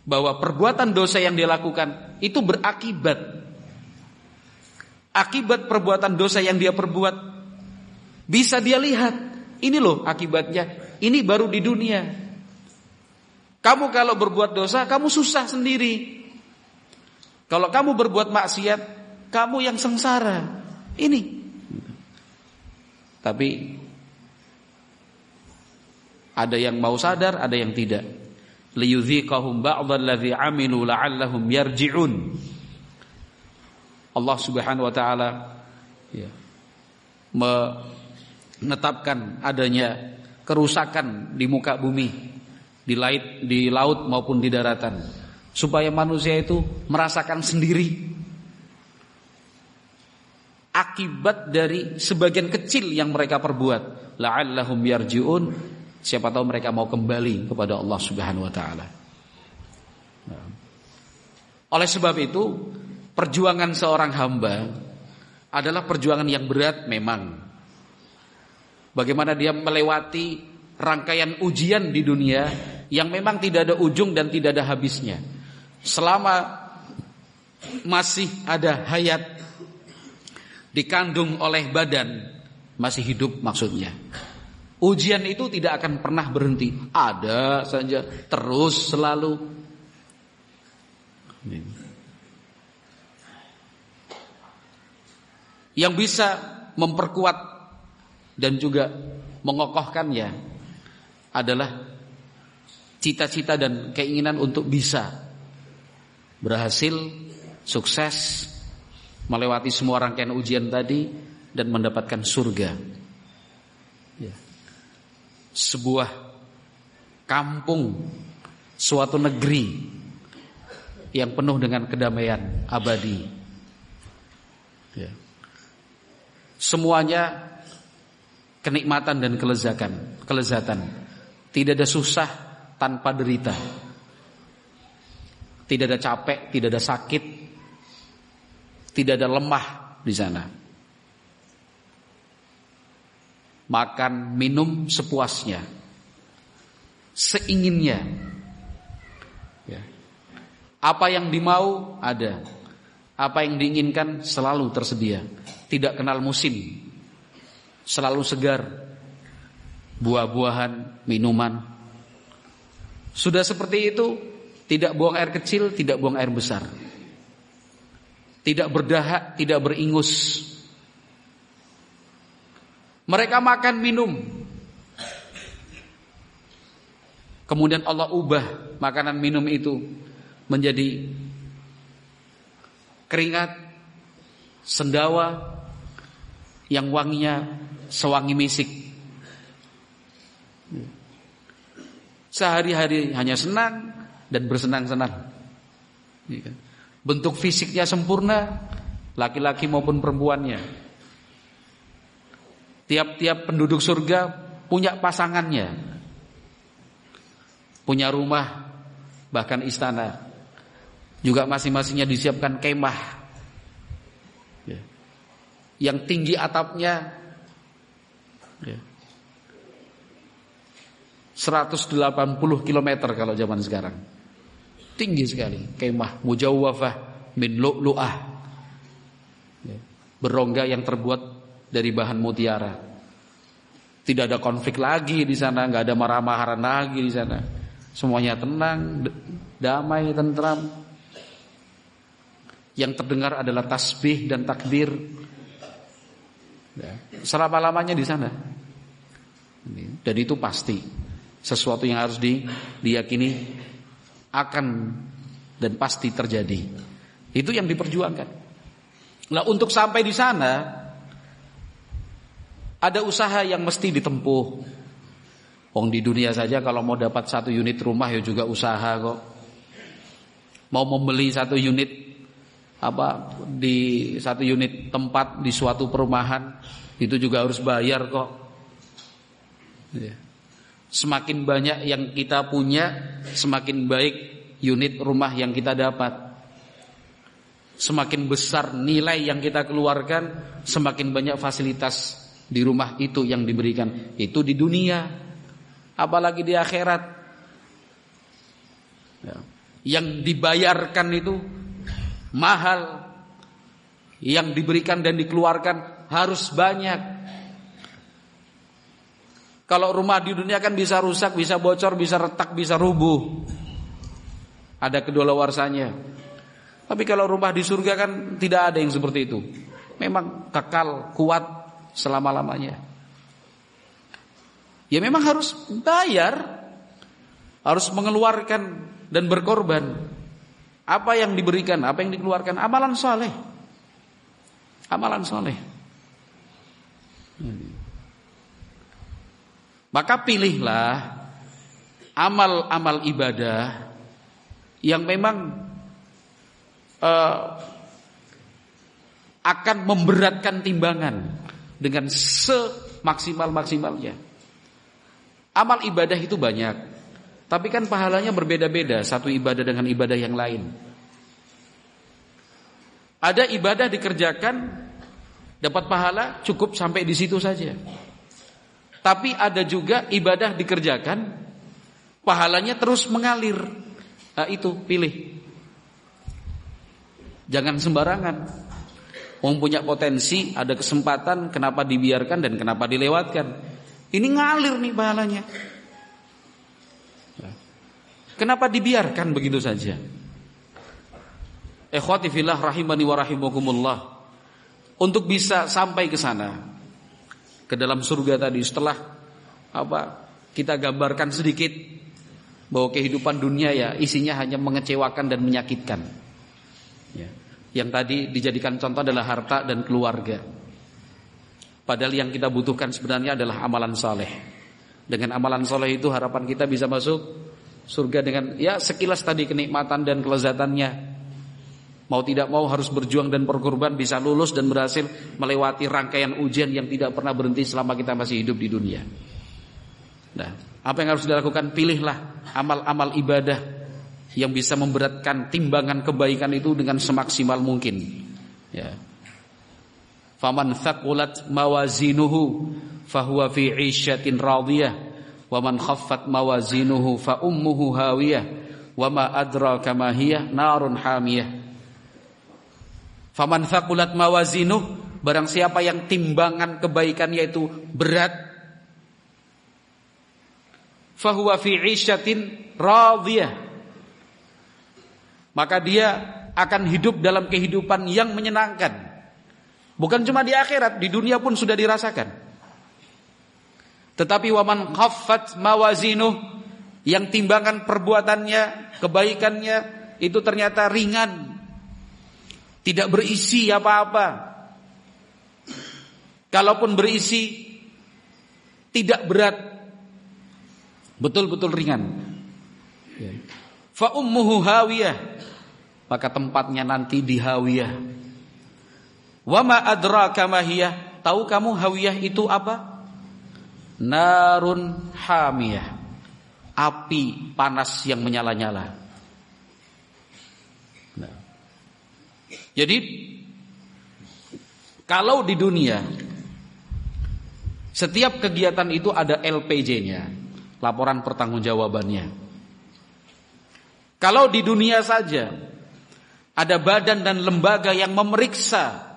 [SPEAKER 1] bahwa perbuatan dosa yang dia lakukan itu berakibat. Akibat perbuatan dosa yang dia perbuat bisa dia lihat. Ini loh akibatnya. Ini baru di dunia. Kamu kalau berbuat dosa, kamu susah sendiri. Kalau kamu berbuat maksiat, kamu yang sengsara. Ini. Tapi ada yang mau sadar, ada yang tidak. Liyudhiqahum ba'dalladzi 'amilu la'allahum yarji'un. Allah Subhanahu wa taala menetapkan adanya kerusakan di muka bumi, di laut maupun di daratan, supaya manusia itu merasakan sendiri akibat dari sebagian kecil yang mereka perbuat. La'allahum yarji'un, siapa tahu mereka mau kembali kepada Allah Subhanahu wa taala. Oleh sebab itu, perjuangan seorang hamba adalah perjuangan yang berat memang. Bagaimana dia melewati rangkaian ujian di dunia yang memang tidak ada ujung dan tidak ada habisnya. Selama masih ada hayat, dikandung oleh badan, masih hidup maksudnya. Ujian itu tidak akan pernah berhenti. Ada saja, terus selalu. Yang bisa memperkuat dan juga mengokohkannya adalah cita-cita dan keinginan untuk bisa berhasil, sukses, melewati semua rangkaian ujian tadi dan mendapatkan surga. Sebuah kampung, suatu negeri yang penuh dengan kedamaian abadi. Semuanya kenikmatan dan kelezatan. Tidak ada susah tanpa derita. Tidak ada capek, tidak ada sakit, tidak ada lemah di sana. Makan, minum sepuasnya, seinginnya. Apa yang dimau ada, apa yang diinginkan selalu tersedia. Tidak kenal musim, selalu segar, buah-buahan, minuman. Sudah seperti itu, tidak buang air kecil, tidak buang air besar, tidak berdahak, tidak beringus. Mereka makan minum, kemudian Allah ubah makanan minum itu menjadi keringat, sendawa yang wanginya sewangi misik. Sehari-hari hanya senang dan bersenang-senang. Bentuk fisiknya sempurna, laki-laki maupun perempuannya. Tiap-tiap penduduk surga punya pasangannya, punya rumah, bahkan istana. Juga masing-masingnya disiapkan kemah yang tinggi atapnya 180 km kalau zaman sekarang. Tinggi sekali. Kemah mujawwafah min lu'lu'ah, berongga yang terbuat dari bahan mutiara. Tidak ada konflik lagi di sana, nggak ada marah-marahan lagi di sana. Semuanya tenang, damai, tentram. Yang terdengar adalah tasbih dan takbir. Selama-lamanya di sana. Dan itu pasti sesuatu yang harus diyakini akan dan pasti terjadi. Itu yang diperjuangkan. Nah, untuk sampai di sana Ada usaha yang mesti ditempuh. Wong di dunia saja kalau mau dapat 1 unit rumah ya juga usaha kok. Mau membeli 1 unit di 1 unit tempat di suatu perumahan itu juga harus bayar kok. Semakin banyak yang kita punya, semakin baik unit rumah yang kita dapat. Semakin besar nilai yang kita keluarkan, semakin banyak fasilitas di rumah itu yang diberikan. Itu di dunia, apalagi di akhirat. Yang dibayarkan itu mahal, yang diberikan dan dikeluarkan harus banyak. Kalau rumah di dunia kan bisa rusak, bisa bocor, bisa retak, bisa rubuh. Ada kedaluarsanya. Tapi kalau rumah di surga kan tidak ada yang seperti itu. Memang kekal, kuat selama-lamanya. Ya memang harus bayar, harus mengeluarkan dan berkorban. Apa yang diberikan, apa yang dikeluarkan, amalan soleh. Amalan soleh. Maka pilihlah amal-amal ibadah yang memang akan memberatkan timbangan dengan semaksimal-maksimalnya. Amal ibadah itu banyak, tapi kan pahalanya berbeda-beda satu ibadah dengan ibadah yang lain. Ada ibadah dikerjakan dapat pahala cukup sampai di situ saja. Tapi ada juga ibadah dikerjakan pahalanya terus mengalir. Nah, itu pilih. Jangan sembarangan. Wong punya potensi, ada kesempatan, kenapa dibiarkan dan kenapa dilewatkan? Ini ngalir nih pahalanya. Kenapa dibiarkan begitu saja? Ikhwati fillah rahimani wa rahimakumullah. Untuk bisa sampai ke sana, ke dalam surga tadi, setelah kita gambarkan sedikit bahwa kehidupan dunia ya isinya hanya mengecewakan dan menyakitkan. Ya. Yang tadi dijadikan contoh adalah harta dan keluarga. Padahal yang kita butuhkan sebenarnya adalah amalan soleh. Dengan amalan soleh itu harapan kita bisa masuk surga dengan ya sekilas tadi kenikmatan dan kelezatannya. Mau tidak mau harus berjuang dan berkorban, bisa lulus dan berhasil melewati rangkaian ujian yang tidak pernah berhenti selama kita masih hidup di dunia. Nah, apa yang harus dilakukan? Pilihlah amal-amal ibadah yang bisa memberatkan timbangan kebaikan itu dengan semaksimal mungkin. Ya. Faman thaqulat mawazinuhu fahuwa fi 'isyatin radiyah wa man khaffat mawazinuhu fa ummuhu hawiyah wa ma adraka ma hiya narun hamiyah. Faman thaqulat mawazinuh, barang siapa yang timbangan kebaikannya itu berat, fahuwa fi 'isyatin radiyah, maka dia akan hidup dalam kehidupan yang menyenangkan. Bukan cuma di akhirat, di dunia pun sudah dirasakan. Tetapi waman khaffat mawazinuh, yang timbangan perbuatannya, kebaikannya itu ternyata ringan, tidak berisi apa-apa. Kalaupun berisi, tidak berat, betul-betul ringan. Fa ummuhu hawiyah, maka tempatnya nanti di hawiyah. Wa ma adraka ma hiyah, tahu kamu hawiyah itu apa? Narun hamiyah, api panas yang menyala-nyala. Jadi kalau di dunia setiap kegiatan itu ada LPJ-nya, laporan pertanggungjawabannya. Kalau di dunia saja ada badan dan lembaga yang memeriksa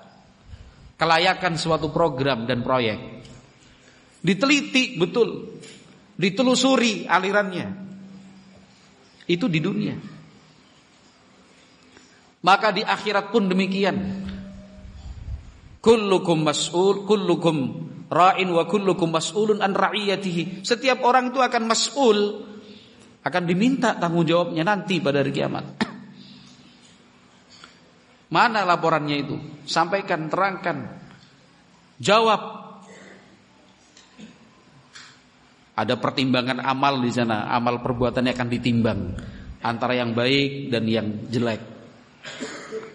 [SPEAKER 1] kelayakan suatu program dan proyek, diteliti betul, ditelusuri alirannya. Itu di dunia. Maka di akhirat pun demikian. Kullukum mas'ul, kullukum ra'in wa kullukum mas'ulun an ra'iyatihi. Setiap orang itu akan mas'ul, akan diminta tanggung jawabnya nanti pada hari kiamat. Mana laporannya itu? Sampaikan, terangkan, jawab. Ada pertimbangan amal di sana. Amal perbuatannya akan ditimbang antara yang baik dan yang jelek.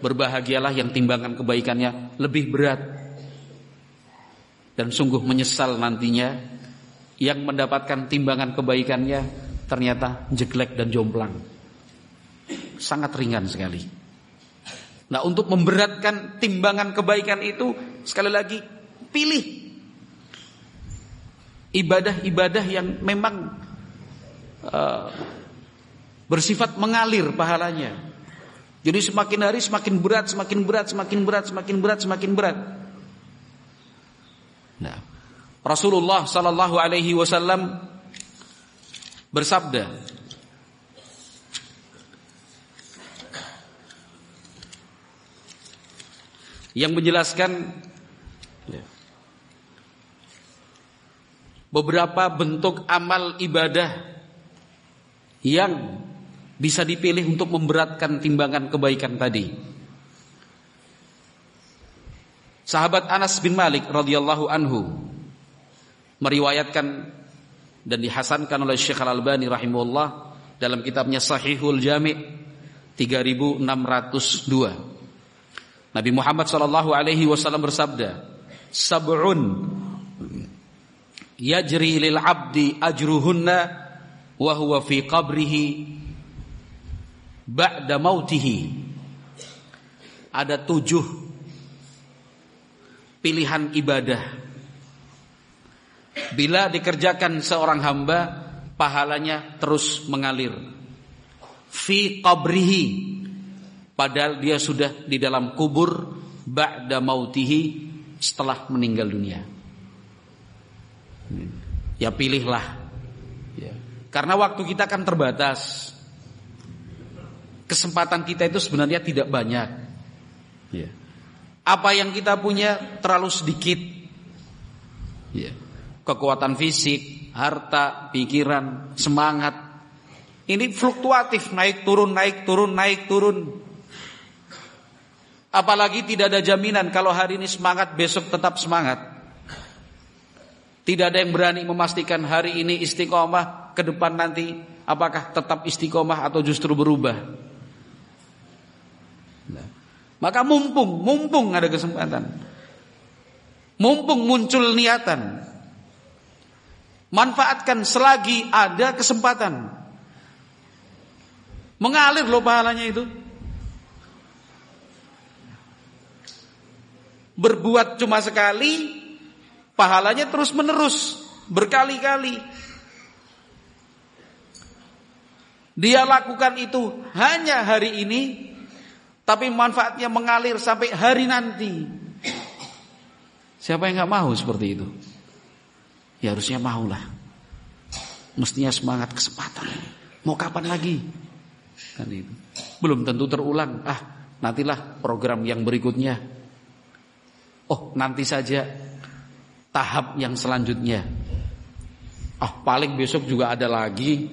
[SPEAKER 1] Berbahagialah yang timbangan kebaikannya lebih berat, dan sungguh menyesal nantinya yang mendapatkan timbangan kebaikannya ternyata jelek dan jomplang. Sangat ringan sekali. Nah, untuk memberatkan timbangan kebaikan itu, sekali lagi pilih ibadah-ibadah yang memang bersifat mengalir pahalanya. Jadi semakin hari semakin berat, semakin berat, semakin berat, semakin berat, semakin berat. Nah, Rasulullah sallallahu alaihi wasallam bersabda, yang menjelaskan beberapa bentuk amal ibadah yang bisa dipilih untuk memberatkan timbangan kebaikan tadi. Sahabat Anas bin Malik radhiyallahu anhu meriwayatkan dan dihasankan oleh Syekh Al-Albani rahimahullah dalam kitabnya Sahihul Jami' 3602. Nabi Muhammad sallallahu alaihi wasallam bersabda, "Sab'un yajri lil 'abdi ajruhunna wa huwa fi qabrihi ba'da mautihi." Ada 7 pilihan ibadah, bila dikerjakan seorang hamba, pahalanya terus mengalir. Fi qabrihi, padahal dia sudah di dalam kubur, ba'da mautihi, setelah meninggal dunia. Ya pilihlah ya. Karena waktu kita kan terbatas. Kesempatan kita itu sebenarnya tidak banyak ya. Apa yang kita punya terlalu sedikit ya. Kekuatan fisik, harta, pikiran, semangat, ini fluktuatif, naik turun, naik turun, naik turun. Apalagi tidak ada jaminan kalau hari ini semangat, besok tetap semangat. Tidak ada yang berani memastikan hari ini istiqomah, ke depan nanti apakah tetap istiqomah atau justru berubah. Nah, maka mumpung ada kesempatan, mumpung muncul niatan, manfaatkan selagi ada kesempatan. Mengalir loh pahalanya itu. Berbuat cuma sekali, pahalanya terus menerus, berkali-kali. Dia lakukan itu hanya hari ini, tapi manfaatnya mengalir sampai hari nanti. Siapa yang gak mau seperti itu? Ya harusnya maulah. Mestinya semangat, kesempatan. Mau kapan lagi? Kan itu. Belum tentu terulang. Nantilah program yang berikutnya. Nanti saja tahap yang selanjutnya. Paling besok juga ada lagi.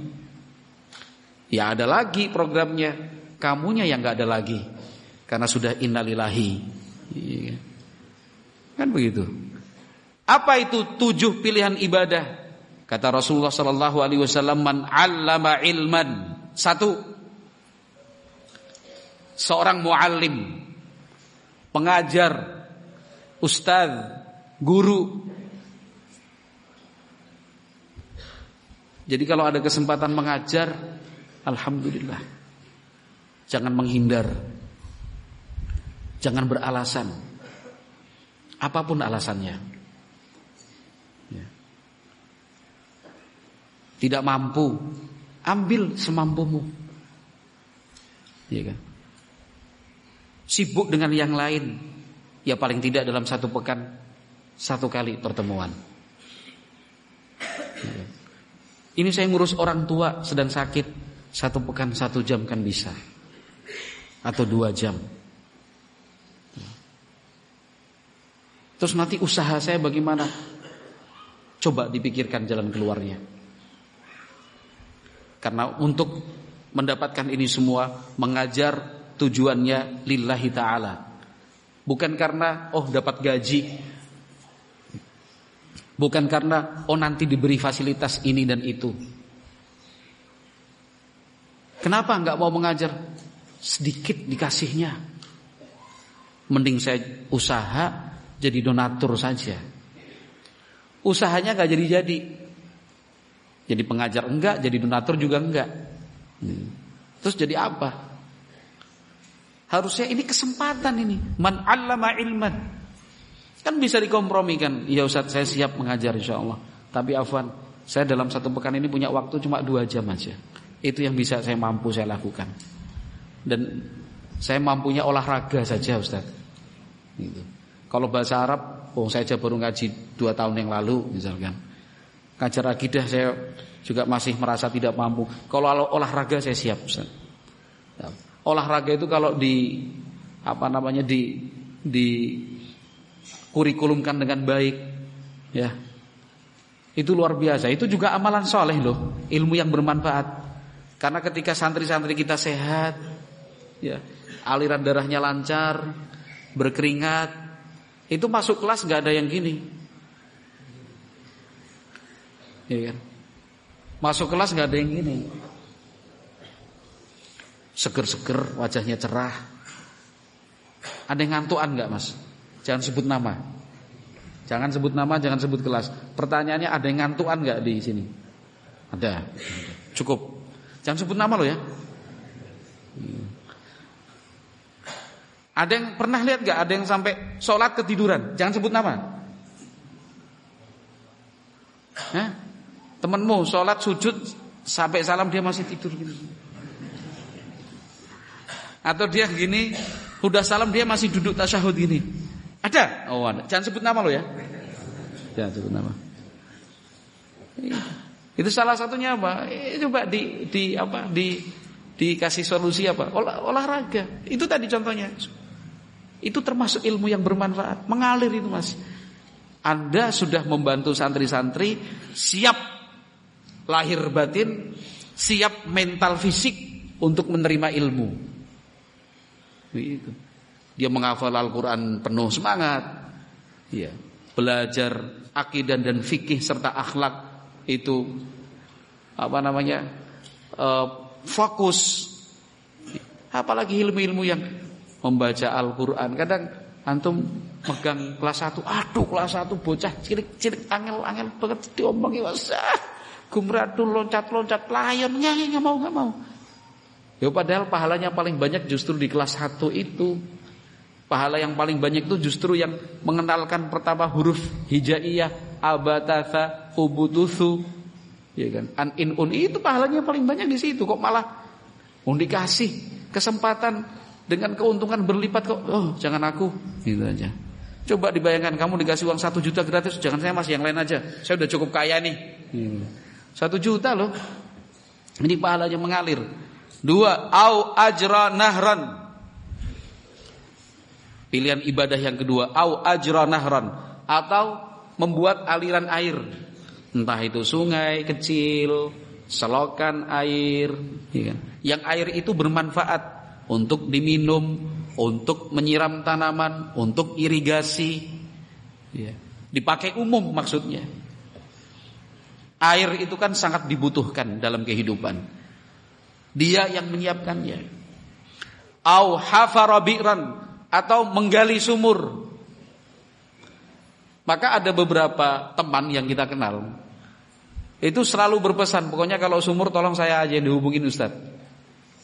[SPEAKER 1] Ya ada lagi programnya. Kamunya yang gak ada lagi. Karena sudah innalillahi. Kan begitu. Apa itu 7 pilihan ibadah? Kata Rasulullah sallallahu alaihi wasallam, man 'allama ilman. 1, seorang muallim, pengajar, ustaz, guru. Jadi kalau ada kesempatan mengajar, alhamdulillah. Jangan menghindar. Jangan beralasan. Apapun alasannya. Ya. Tidak mampu, ambil semampumu. Iya kan? Sibuk dengan yang lain, ya paling tidak dalam 1 pekan 1 kali pertemuan. Ya. Ini saya ngurus orang tua sedang sakit, 1 pekan 1 jam kan bisa, atau 2 jam. Terus nanti usaha saya bagaimana? Coba dipikirkan jalan keluarnya. Karena untuk mendapatkan ini semua, mengajar tujuannya lillahi ta'ala. Bukan karena dapat gaji. Bukan karena nanti diberi fasilitas ini dan itu. Kenapa enggak mau mengajar? Sedikit dikasihnya. Mending saya usaha jadi donatur saja. Usahanya enggak jadi-jadi. Jadi pengajar enggak, jadi donatur juga enggak. Terus jadi apa? Harusnya ini kesempatan ini. Man 'allama ilman. Kan bisa dikompromikan. Ya Ustaz, saya siap mengajar insyaallah. Tapi afwan, saya dalam 1 pekan ini punya waktu cuma 2 jam aja. Itu yang bisa saya mampu saya lakukan. Dan saya mampunya olahraga saja Ustaz. Gitu. Kalau bahasa Arab, saya aja baru ngaji 2 tahun yang lalu misalkan. Ngajar akidah saya juga masih merasa tidak mampu. Kalau olahraga saya siap Ustaz. Olahraga itu kalau di kurikulumkan dengan baik, ya, itu luar biasa. Itu juga amalan soleh loh, ilmu yang bermanfaat. Karena ketika santri-santri kita sehat, ya, aliran darahnya lancar, berkeringat, itu masuk kelas nggak ada yang gini, ya kan? Masuk kelas nggak ada yang gini, seger-seger, wajahnya cerah. Ada yang ngantuan nggak mas? Jangan sebut nama, jangan sebut nama, jangan sebut kelas. Pertanyaannya, ada yang ngantuan nggak di sini? Ada, cukup. Jangan sebut nama lo ya. Ada yang pernah lihat gak? Ada yang sampai sholat ketiduran? Jangan sebut nama. Temenmu sholat sujud sampai salam dia masih tidur gini. Atau dia gini, udah salam dia masih duduk tasyahud gini. Ada? Oh ada. Jangan sebut nama lo ya. Jangan sebut nama. Itu salah satunya apa? Coba dikasih solusi apa? Olahraga. Itu tadi contohnya. Itu termasuk ilmu yang bermanfaat, mengalir itu mas. Anda sudah membantu santri-santri siap lahir batin, siap mental fisik untuk menerima ilmu. Itu. Dia menghafal Al-Quran penuh semangat. Ya, belajar akidah dan fikih serta akhlak itu fokus. Apalagi ilmu-ilmu yang membaca Al-Quran. Kadang antum megang kelas 1, aduh kelas 1 bocah cilik-cilik angel-angel banget diomongi wasah, gumradul loncat-loncat layon, nggak mau. Ya padahal pahalanya paling banyak justru di kelas 1 itu. Pahala yang paling banyak itu justru yang mengenalkan pertama huruf hijaiyah, abatatha, ubututhu, ya kan? An in un itu pahalanya paling banyak di situ. Kok malah dikasih kesempatan dengan keuntungan berlipat kok? Oh, jangan aku, gitu aja. Coba dibayangkan kamu dikasih uang 1 juta gratis, jangan saya mas, yang lain aja. Saya udah cukup kaya nih. 1 juta loh. Ini pahalanya mengalir. 2, au ajra nahran. Pilihan ibadah yang kedua, au ajra nahran, atau membuat aliran air. Entah itu sungai kecil, selokan air, ya kan? Yang air itu bermanfaat untuk diminum, untuk menyiram tanaman, untuk irigasi, ya. Dipakai umum maksudnya. Air itu kan sangat dibutuhkan dalam kehidupan. Dia yang menyiapkannya. Au hafara bi'ran, atau menggali sumur. Maka ada beberapa teman yang kita kenal, itu selalu berpesan, pokoknya kalau sumur tolong saya aja yang dihubungin Ustaz.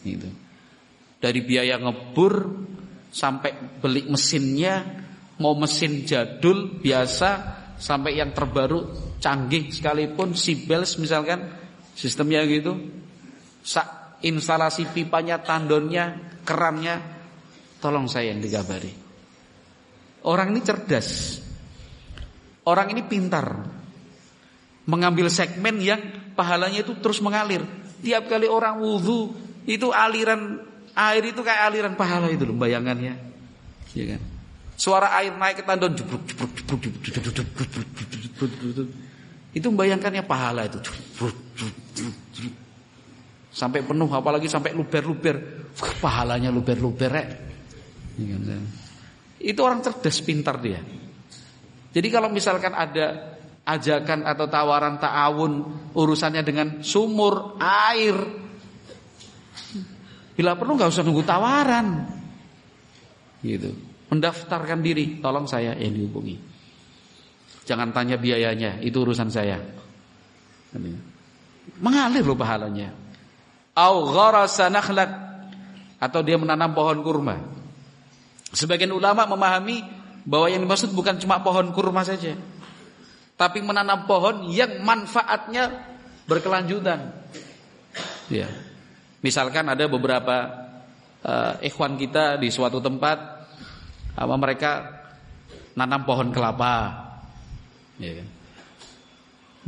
[SPEAKER 1] Gitu. Dari biaya ngebur sampai beli mesinnya, mau mesin jadul biasa sampai yang terbaru canggih sekalipun, Siebels misalkan sistemnya gitu, instalasi pipanya, tandonnya, kerannya, tolong saya yang digabari. Orang ini cerdas, orang ini pintar, mengambil segmen yang pahalanya itu terus mengalir. Tiap kali orang wudhu itu aliran air itu kayak aliran pahala itu loh, bayangannya, ya kan? Suara air naik ke tandon, itu membayangkannya pahala itu, sampai penuh, apalagi sampai luber-luber, pahalanya luber-luber. Itu orang cerdas, pintar dia. Jadi kalau misalkan ada ajakan atau tawaran ta'awun urusannya dengan sumur, air. Bila perlu nggak usah nunggu tawaran. Gitu. Mendaftarkan diri, tolong saya yang dihubungi. Jangan tanya biayanya, itu urusan saya. Mengalir loh pahalanya. Au gharasa nakhlat, atau dia menanam pohon kurma. Sebagian ulama memahami bahwa yang dimaksud bukan cuma pohon kurma saja, tapi menanam pohon yang manfaatnya berkelanjutan. Ya. Misalkan ada beberapa ikhwan kita di suatu tempat, mereka nanam pohon kelapa. Ya.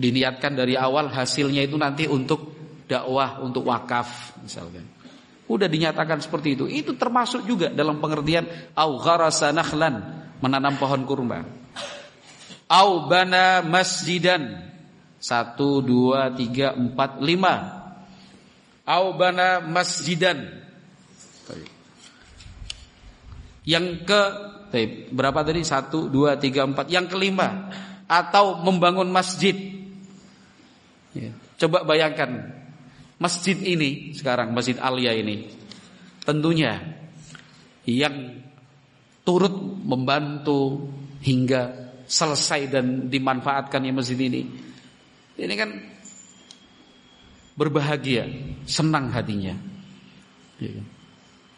[SPEAKER 1] Diniatkan dari awal hasilnya itu nanti untuk dakwah, untuk wakaf misalkan. Udah dinyatakan seperti itu. Itu termasuk juga dalam pengertian au gharasa nakhlan, menanam pohon kurma. Au bana masjidan. 1 2 3 4 5. Au bana masjidan. Yang ke berapa tadi? 1 2 3 4. Yang kelima, atau membangun masjid. Ya. Coba bayangkan masjid ini sekarang, Masjid Alia ini, tentunya yang turut membantu hingga selesai dan dimanfaatkannya masjid ini kan berbahagia, senang hatinya,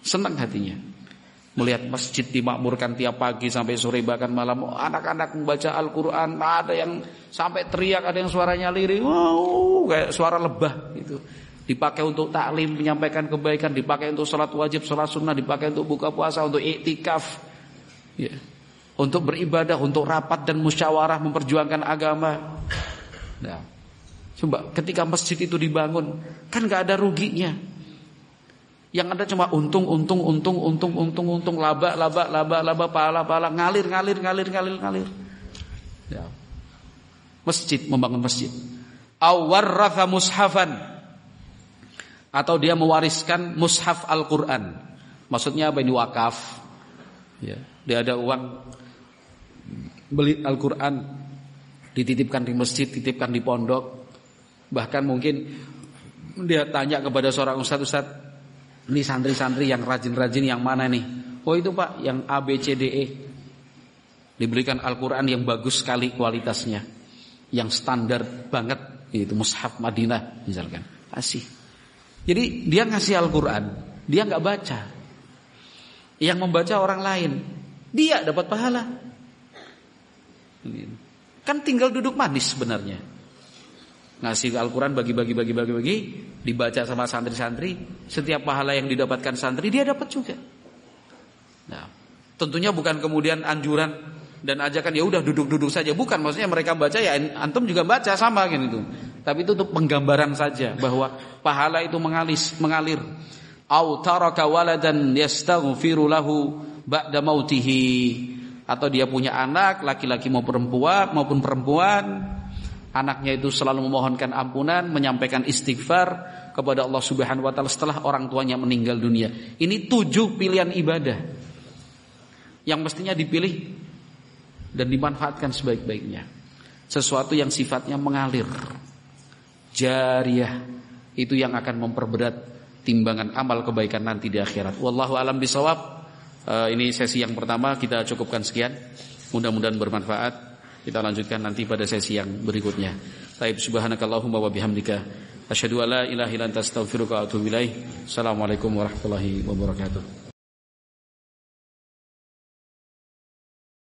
[SPEAKER 1] senang hatinya melihat masjid dimakmurkan tiap pagi sampai sore, bahkan malam anak-anak membaca Al-Quran, ada yang sampai teriak, ada yang suaranya lirih, wow, kayak suara lebah gitu. Dipakai untuk taklim, menyampaikan kebaikan, dipakai untuk sholat wajib, sholat sunnah, dipakai untuk buka puasa, untuk iktikaf, ya, untuk beribadah, untuk rapat dan musyawarah memperjuangkan agama. Nah, coba ketika masjid itu dibangun, kan gak ada ruginya. Yang ada cuma untung, laba, pahala, ngalir. Ya. Masjid, membangun masjid. Awarratha mushafan, atau dia mewariskan mushaf Al-Quran. Maksudnya apa ini? Wakaf. Ya. Dia ada uang, beli Al-Quran, dititipkan di masjid, titipkan di pondok. Bahkan mungkin dia tanya kepada seorang ustaz, ini santri-santri yang rajin-rajin yang mana nih? Oh itu Pak, yang A, B, C, D, E. Diberikan Al-Quran yang bagus sekali kualitasnya, yang standar banget, itu mushaf Madinah misalkan. Kasih. Jadi dia ngasih Al-Quran, dia gak baca. Yang membaca orang lain, dia dapat pahala. Kan tinggal duduk manis sebenarnya. Ngasih Al-Quran bagi, dibaca sama santri-santri, setiap pahala yang didapatkan santri dia dapat juga. Nah, tentunya bukan kemudian anjuran dan ajakan ya udah duduk-duduk saja, bukan, maksudnya mereka baca ya antum juga baca sama gitu. Tapi itu untuk penggambaran saja bahwa pahala itu mengalir. Au taraka waladan yastaghfiru lahu ba'da mautihi, atau dia punya anak laki-laki maupun perempuan, anaknya itu selalu memohonkan ampunan, menyampaikan istighfar kepada Allah Subhanahu wa taala setelah orang tuanya meninggal dunia. Ini 7 pilihan ibadah yang mestinya dipilih dan dimanfaatkan sebaik-baiknya. Sesuatu yang sifatnya mengalir, jariyah, itu yang akan memperberat timbangan amal kebaikan nanti di akhirat. Wallahu alam bisawab. Ini sesi yang pertama, kita cukupkan sekian. Mudah-mudahan bermanfaat. Kita lanjutkan nanti pada sesi yang berikutnya. Taib subhanakallahumma wa bihamdika asyhadu an la ilaha illa anta astaghfiruka wa atubu ilaik. Assalamualaikum warahmatullahi wabarakatuh.